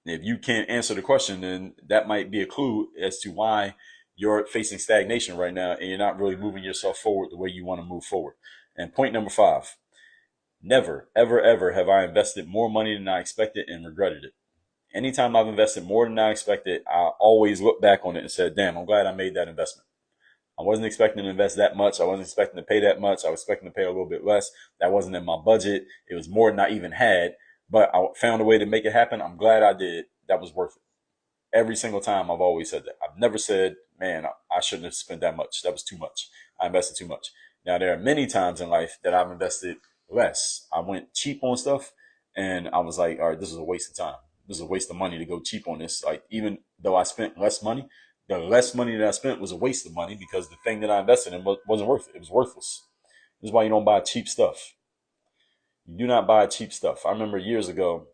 If you can't answer the question, then that might be a clue as to why you're facing stagnation right now and you're not really moving yourself forward the way you want to move forward. And point number 5, never, ever, ever have I invested more money than I expected and regretted it. Anytime I've invested more than I expected, I always look back on it and said, damn, I'm glad I made that investment. I wasn't expecting to invest that much. I wasn't expecting to pay that much. I was expecting to pay a little bit less. That wasn't in my budget. It was more than I even had, but I found a way to make it happen. I'm glad I did. That was worth it. Every single time I've always said that. I've never said, man, I shouldn't have spent that much. That was too much. I invested too much. Now, there are many times in life that I've invested less. I went cheap on stuff and I was like, all right, this is a waste of time. This is a waste of money to go cheap on this. Like, even though I spent less money, the less money that I spent was a waste of money because the thing that I invested in wasn't worth it. It was worthless. This is why you don't buy cheap stuff. You do not buy cheap stuff. I remember years ago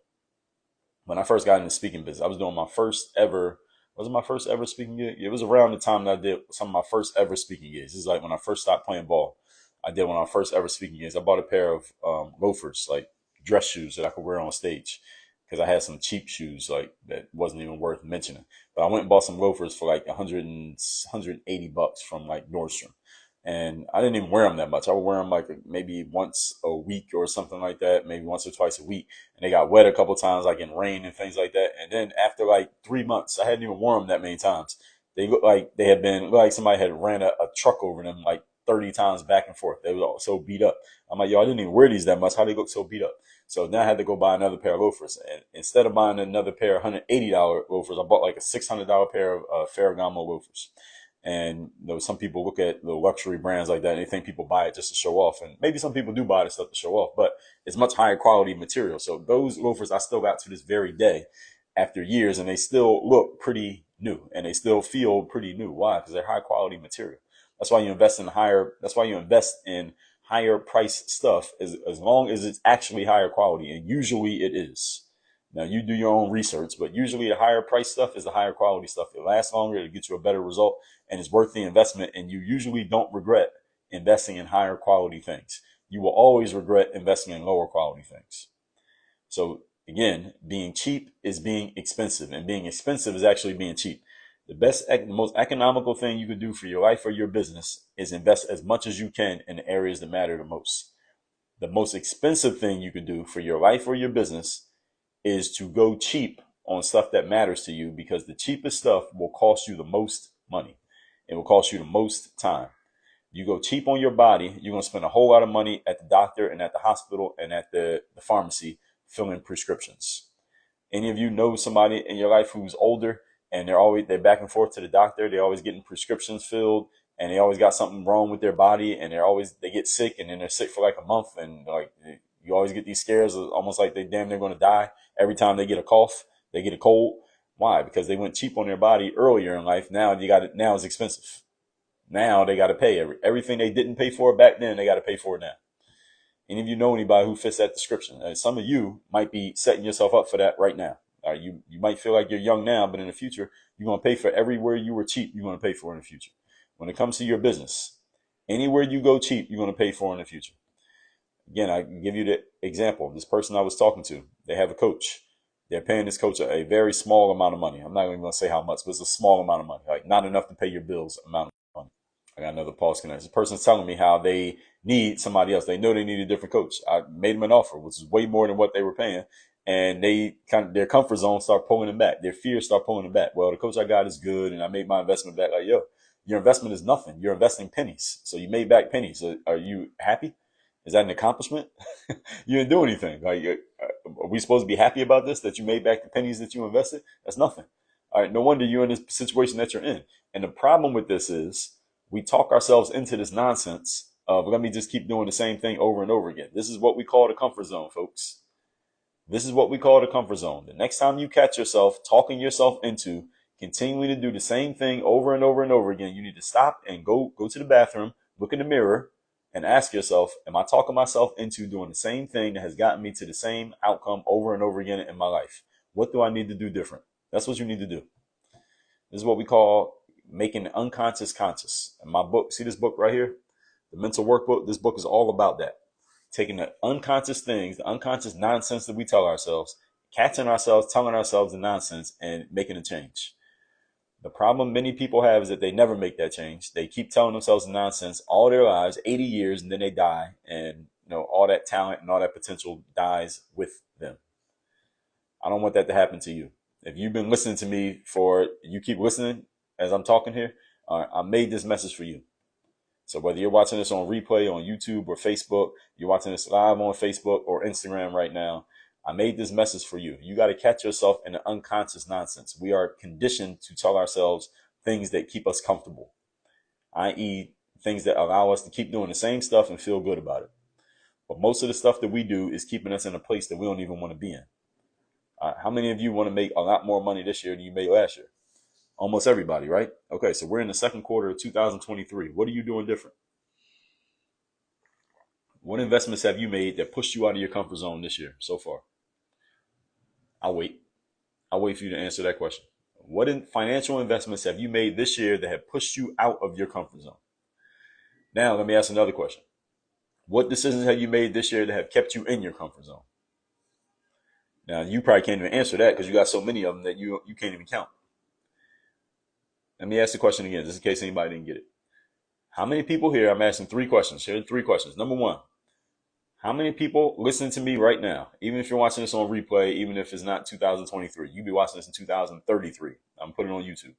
when I first got into speaking business, I was doing my first ever, was it my first ever speaking gig? It was around the time that I did some of my first ever speaking gigs. This is like when I first stopped playing ball. I did one of my first ever speaking gigs. I bought a pair of loafers, like dress shoes that I could wear on stage because I had some cheap shoes like that wasn't even worth mentioning. But I went and bought some loafers for like 180 bucks from like Nordstrom. And I didn't even wear them that much. I would wear them like maybe once a week or something like that, maybe once or twice a week. And they got wet a couple times, like in rain and things like that. And then after like 3 months, I hadn't even worn them that many times. They looked like they had been, looked like somebody had ran a truck over them like 30 times back and forth. They were all so beat up. I'm like, yo, I didn't even wear these that much. How they look so beat up? So then I had to go buy another pair of loafers. And instead of buying another pair of $180 loafers, I bought like a $600 pair of Ferragamo loafers. And some people look at the luxury brands like that and they think people buy it just to show off. And maybe some people do buy the stuff to show off, but it's much higher quality material. So those loafers I still got to this very day after years, and they still look pretty new and they still feel pretty new. Why? Because they're high quality material. That's why you invest in higher price stuff as long as it's actually higher quality. And usually it is. Now you do your own research, but usually the higher price stuff is the higher quality stuff. It lasts longer, it'll get you a better result, and it's worth the investment. And you usually don't regret investing in higher quality things. You will always regret investing in lower quality things. So again, being cheap is being expensive, and being expensive is actually being cheap. The most economical thing you could do for your life or your business is invest as much as you can in the areas that matter the most. The most expensive thing you could do for your life or your business is to go cheap on stuff that matters to you, because the cheapest stuff will cost you the most money. It will cost you the most time. You go cheap on your body, you're going to spend a whole lot of money at the doctor and at the hospital and at the pharmacy filling prescriptions. Any of you know somebody in your life who's older and they're back and forth to the doctor? They're always getting prescriptions filled and they always got something wrong with their body, and they get sick and then they're sick for like a month, and like you always get these scares of almost like they damn near going to die every time they get a cough, they get a cold. Why? Because they went cheap on their body earlier in life. Now now it's expensive. Now they got to pay everything they didn't pay for back then. They got to pay for it now. Any of you know anybody who fits that description? Some of you might be setting yourself up for that right now. You might feel like you're young now, but in the future, you're going to pay for everywhere you were cheap. You're going to pay for in the future. When it comes to your business, anywhere you go cheap, you're going to pay for in the future. Again, I can give you the example. This person I was talking to, they have a coach. They're paying this coach a very small amount of money. I'm not even going to say how much, but it's a small amount of money, like not enough to pay your bills amount of money. I got another pause connection. This person's telling me how they need somebody else. They know they need a different coach. I made them an offer, which is way more than what they were paying. And their comfort zone start pulling them back. Their fears start pulling them back. Well, the coach I got is good, and I made my investment back. Like, yo, your investment is nothing. You're investing pennies. So you made back pennies. So are you happy? Is that an accomplishment? You didn't do anything. Like, are we supposed to be happy about this, that you made back the pennies that you invested? That's nothing. All right. No wonder you're in this situation that you're in. And the problem with this is we talk ourselves into this nonsense let me just keep doing the same thing over and over again. This is what we call the comfort zone, folks. This is what we call the comfort zone. The next time you catch yourself talking yourself into continuing to do the same thing over and over and over again, you need to stop and go to the bathroom, look in the mirror, and ask yourself, am I talking myself into doing the same thing that has gotten me to the same outcome over and over again in my life? What do I need to do different? That's what you need to do. This is what we call making the unconscious conscious. In my book, see this book right here? The mental workbook. This book is all about that. Taking the unconscious things, the unconscious nonsense that we tell ourselves, catching ourselves, telling ourselves the nonsense, and making a change. The problem many people have is that they never make that change. They keep telling themselves nonsense all their lives, 80 years, and then they die. And all that talent and all that potential dies with them. I don't want that to happen to you. If you've been listening to me you keep listening as I'm talking here, I made this message for you. So whether you're watching this on replay on YouTube or Facebook, you're watching this live on Facebook or Instagram right now, I made this message for you. You got to catch yourself in the unconscious nonsense. We are conditioned to tell ourselves things that keep us comfortable, i.e. things that allow us to keep doing the same stuff and feel good about it. But most of the stuff that we do is keeping us in a place that we don't even want to be in. How many of you want to make a lot more money this year than you made last year? Almost everybody, right? Okay, so we're in the second quarter of 2023. What are you doing different? What investments have you made that pushed you out of your comfort zone this year so far? I'll wait. I'll wait for you to answer that question. What financial investments have you made this year that have pushed you out of your comfort zone? Now, let me ask another question. What decisions have you made this year that have kept you in your comfort zone? Now, you probably can't even answer that because you got so many of them that you can't even count. Let me ask the question again, just in case anybody didn't get it. How many people here, I'm asking 3 questions. Here are 3 questions. Number 1, how many people listening to me right now, even if you're watching this on replay, even if it's not 2023, you'll be watching this in 2033. I'm putting it on YouTube.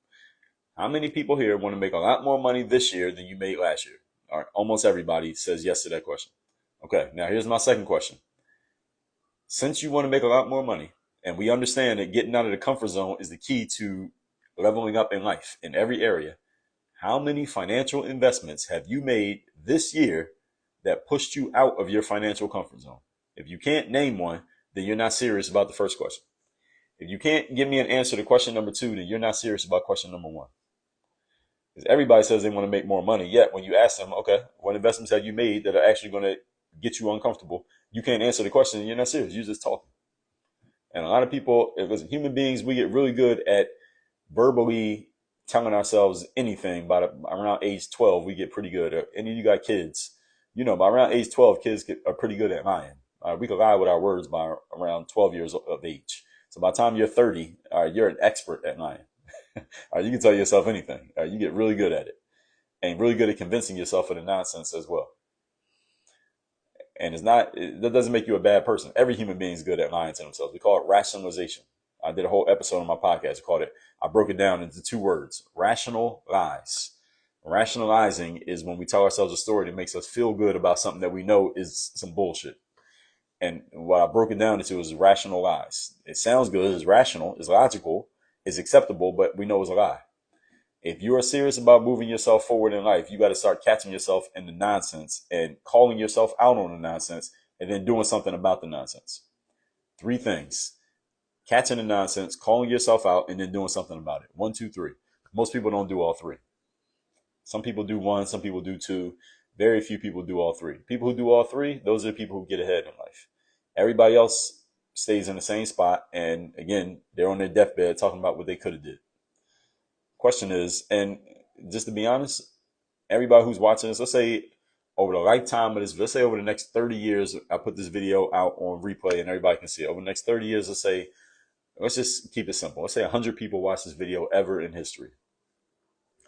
How many people here want to make a lot more money this year than you made last year? All right, almost everybody says yes to that question. Okay, now here's my second question. Since you want to make a lot more money, and we understand that getting out of the comfort zone is the key to leveling up in life in every area, how many financial investments have you made this year that pushed you out of your financial comfort zone? If you can't name one, then you're not serious about the first question. If you can't give me an answer to question number 2, then you're not serious about question number 1. Because everybody says they want to make more money, yet when you ask them, okay, what investments have you made that are actually going to get you uncomfortable, you can't answer the question and you're not serious. You're just talking. And a lot of people, as human beings, we get really good at verbally telling ourselves anything. By around age 12, we get pretty good. Any of you got kids, by around age 12, kids are pretty good at lying. We can lie with our words by around 12 years of age. So by the time you're 30, you're an expert at lying. You can tell yourself anything. You get really good at it and really good at convincing yourself of the nonsense as well. And that doesn't make you a bad person. Every human being is good at lying to themselves. We call it rationalization. I did a whole episode on my podcast called it. I broke it down into 2 words: rational lies. Rationalizing is when we tell ourselves a story that makes us feel good about something that we know is some bullshit. And what I broke it down into is rational lies. It sounds good, it's rational, it's logical, it's acceptable, but we know it's a lie. If you are serious about moving yourself forward in life, you got to start catching yourself in the nonsense and calling yourself out on the nonsense and then doing something about the nonsense. 3 things: catching the nonsense, calling yourself out, and then doing something about it. 1, 2, 3. Most people don't do all 3. Some people do 1, some people do 2. Very few people do all 3. People who do all 3, those are the people who get ahead in life. Everybody else stays in the same spot. And again, they're on their deathbed talking about what they could have did. Question is, and just to be honest, everybody who's watching this, let's say over the lifetime of this, let's say over the next 30 years, I put this video out on replay and everybody can see it. Over the next 30 years, let's just keep it simple. Let's say 100 people watch this video ever in history.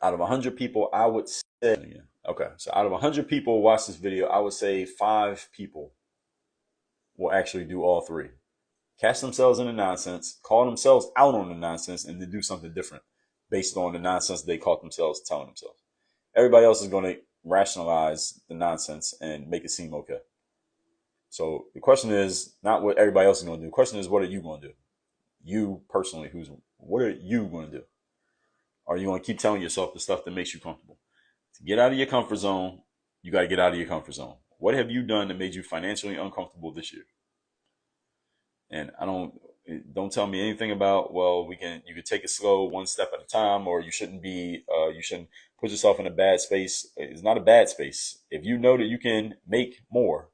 Out of 100 people, I would say, so out of 100 people watch this video, I would say 5 people will actually do all 3. Catch themselves in the nonsense, call themselves out on the nonsense, and then do something different based on the nonsense they caught themselves telling themselves. Everybody else is going to rationalize the nonsense and make it seem okay. So the question is not what everybody else is going to do. The question is, what are you going to do? You personally, what are you going to do? Are you going to keep telling yourself the stuff that makes you comfortable? To get out of your comfort zone, You got to get out of your comfort zone. What have you done that made you financially uncomfortable this year? And don't tell me anything about, well, you could take it slow, one step at a time, or you shouldn't put yourself in a bad space. It's not a bad space. If you know that you can make more,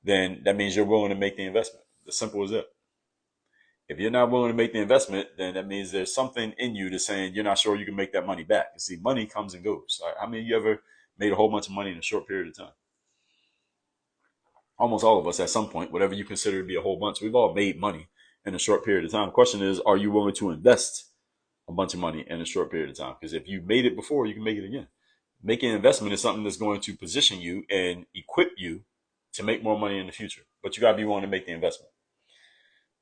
then that means you're willing to make the investment. As simple as that. If you're not willing to make the investment, then that means there's something in you that's saying you're not sure you can make that money back. You see, money comes and goes. How many of you ever made a whole bunch of money in a short period of time? Almost all of us at some point, whatever you consider to be a whole bunch, we've all made money in a short period of time. The question is, are you willing to invest a bunch of money in a short period of time? Because if you made it before, you can make it again. Making an investment is something that's going to position you and equip you to make more money in the future. But you got to be willing to make the investment.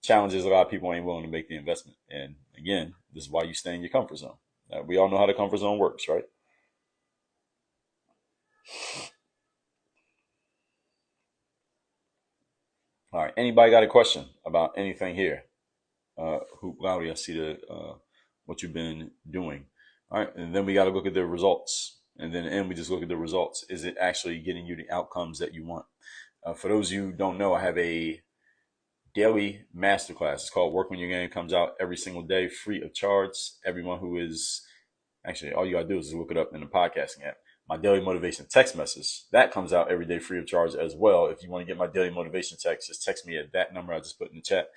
Challenge is a lot of people ain't willing to make the investment. And again, this is why you stay in your comfort zone. We all know how the comfort zone works, right? All right. Anybody got a question about anything here? Hoop Lowry, I see what you've been doing. All right. And then we got to look at the results. And then we just look at the results. Is it actually getting you the outcomes that you want? For those of you who don't know, I have a daily masterclass. It's called Work On Your Game. It comes out every single day, free of charge. Everyone who is actually, all you got to do is look it up in the podcasting app. My daily motivation text message, that comes out every day free of charge as well. If you want to get my daily motivation text, just text me at that number I just put in the chat,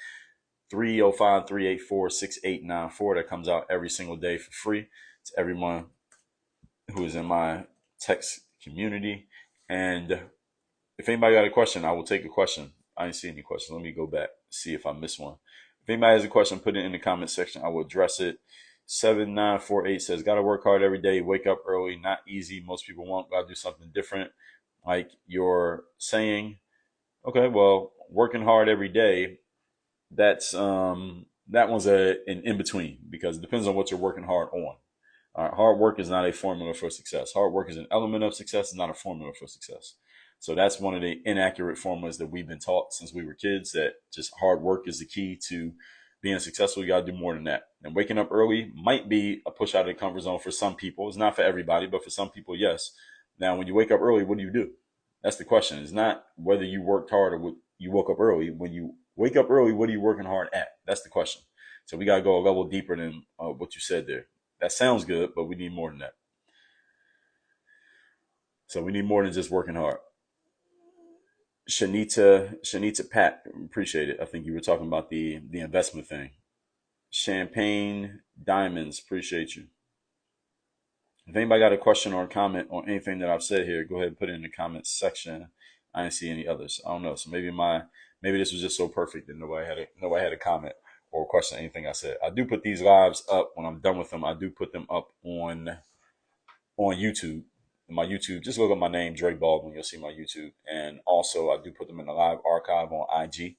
305-384-6894. That comes out every single day for free to everyone who is in my text community. And if anybody got a question, I will take a question. I didn't see any questions. Let me go back, see if I missed one. If anybody has a question, put it in the comment section. I will address it. 7948 says, gotta work hard every day, wake up early, not easy. Most people won't, gotta do something different. Like you're saying, okay, well, working hard every day, that's that one's an in between, because it depends on what you're working hard on. Hard work is not a formula for success. Hard work is an element of success, it's not a formula for success. So that's one of the inaccurate formulas that we've been taught since we were kids, that just hard work is the key to being successful. You got to do more than that. And waking up early might be a push out of the comfort zone for some people. It's not for everybody, but for some people, yes. Now, when you wake up early, what do? That's the question. It's not whether you worked hard or you woke up early. When you wake up early, what are you working hard at? That's the question. So we got to go a level deeper than what you said there. That sounds good, but we need more than that. So we need more than just working hard. Shanita Pat, appreciate it. I think you were talking about the investment thing. Champagne Diamonds, appreciate you. If anybody got a question or a comment on anything that I've said here, go ahead and put it in the comments section. I didn't see any others. I don't know. So maybe this was just so perfect that nobody had a comment or a question, anything I said. I do put these lives up when I'm done with them. I do put them up on YouTube. My YouTube, just look up my name, Dre Baldwin. You'll see my YouTube. And also, I do put them in a live archive on IG.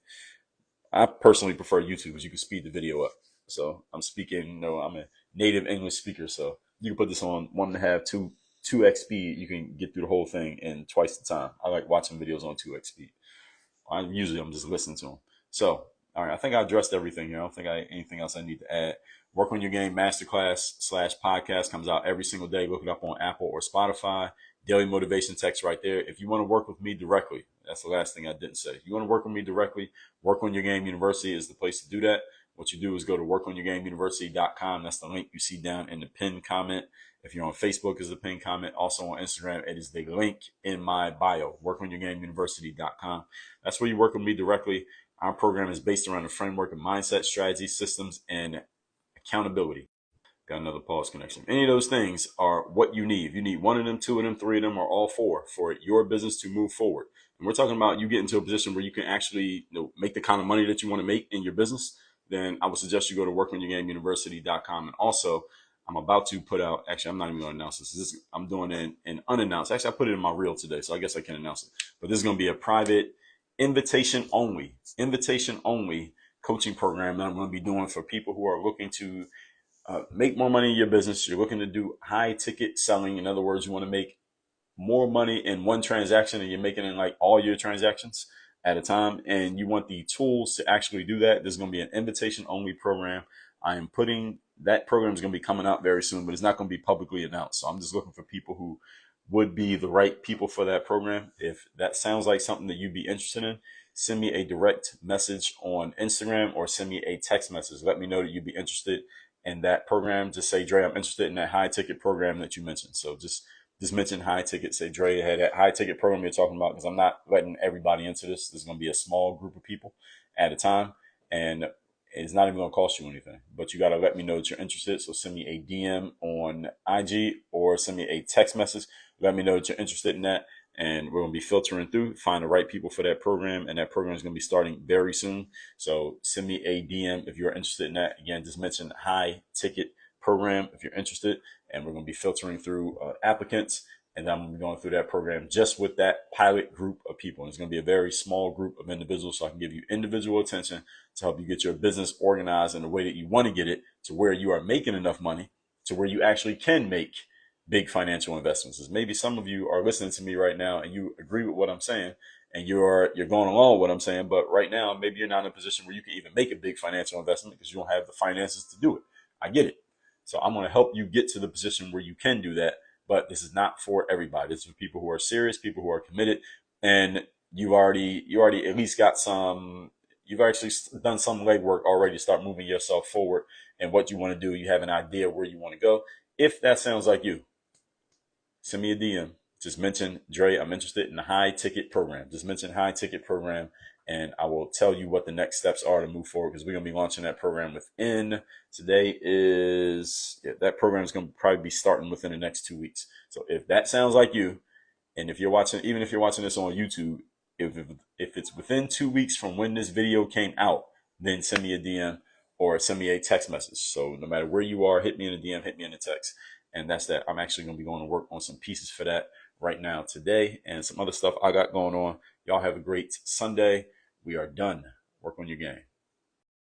I personally prefer YouTube because you can speed the video up. So I'm speaking, I'm a native English speaker. So you can put this on 1.5, 2x speed. You can get through the whole thing in twice the time. I like watching videos on 2x speed. I'm just listening to them. So, all right, I think I addressed everything here. I don't think anything else I need to add. Work on Your Game Masterclass/podcast comes out every single day. Look it up on Apple or Spotify. Daily motivation text right there. If you want to work with me directly, that's the last thing I didn't say. If you want to work with me directly, Work On Your Game University is the place to do that. What you do is go to workonyourgameuniversity.com. That's the link you see down in the pinned comment. If you're on Facebook, is the pinned comment. Also on Instagram, it is the link in my bio, workonyourgameuniversity.com. That's where you work with me directly. Our program is based around the framework of mindset, strategy, systems, and accountability. Got another pause connection. Any of those things are what you need. If you need one of them, two of them, three of them, or all four for your business to move forward. And we're talking about you get into a position where you can actually make the kind of money that you want to make in your business. Then I would suggest you go to workonyourgameuniversity.com. And also, I'm about to put out, actually, I'm not even going to announce this. I'm doing an unannounced. Actually, I put it in my reel today, so I guess I can announce it. But this is going to be a private invitation only coaching program that I'm going to be doing for people who are looking to make more money in your business. You're looking to do high ticket selling. In other words, you want to make more money in one transaction and you're making it in like all your transactions at a time. And you want the tools to actually do that. There's going to be an invitation only program. That program is going to be coming out very soon, but it's not going to be publicly announced. So I'm just looking for people who would be the right people for that program. If that sounds like something that you'd be interested in, send me a direct message on Instagram or send me a text message. Let me know that you'd be interested in that program. Just say, Dre, I'm interested in that high ticket program that you mentioned. So just mention high ticket. Say, Dre, had that high ticket program you're talking about, because I'm not letting everybody into this. There's going to be a small group of people at a time, and it's not even going to cost you anything. But you got to let me know that you're interested. So send me a DM on IG or send me a text message. Let me know that you're interested in that, and we're going to be filtering through, find the right people for that program, and that program is going to be starting very soon. So send me a DM if you're interested in that. Again, just mention high ticket program if you're interested, and we're going to be filtering through applicants, and I'm going to be going through that program just with that pilot group of people. And it's going to be a very small group of individuals, so I can give you individual attention to help you get your business organized in the way that you want to get it, to where you are making enough money, to where you actually can make big financial investments. As maybe some of you are listening to me right now and you agree with what I'm saying, and you're going along with what I'm saying, but right now maybe you're not in a position where you can even make a big financial investment because you don't have the finances to do it. I get it. So I'm going to help you get to the position where you can do that. But this is not for everybody. This is for people who are serious, people who are committed, and you already at least got some. You've actually done some legwork already to start moving yourself forward and what you want to do. You have an idea where you want to go. If that sounds like you, send me a DM. Just mention, Dre, I'm interested in the high ticket program. Just mention high ticket program, and I will tell you what the next steps are to move forward, because we're going to be launching that program within, today is, yeah, that program is going to probably be starting within the next 2 weeks. So if that sounds like you, and if you're watching, even if you're watching this on YouTube, if it's within 2 weeks from when this video came out, then send me a DM or send me a text message. So no matter where you are, hit me in a DM, hit me in a text. And that's that. I'm actually going to be going to work on some pieces for that right now today, and some other stuff I got going on. Y'all have a great Sunday. We are done. Work on your game.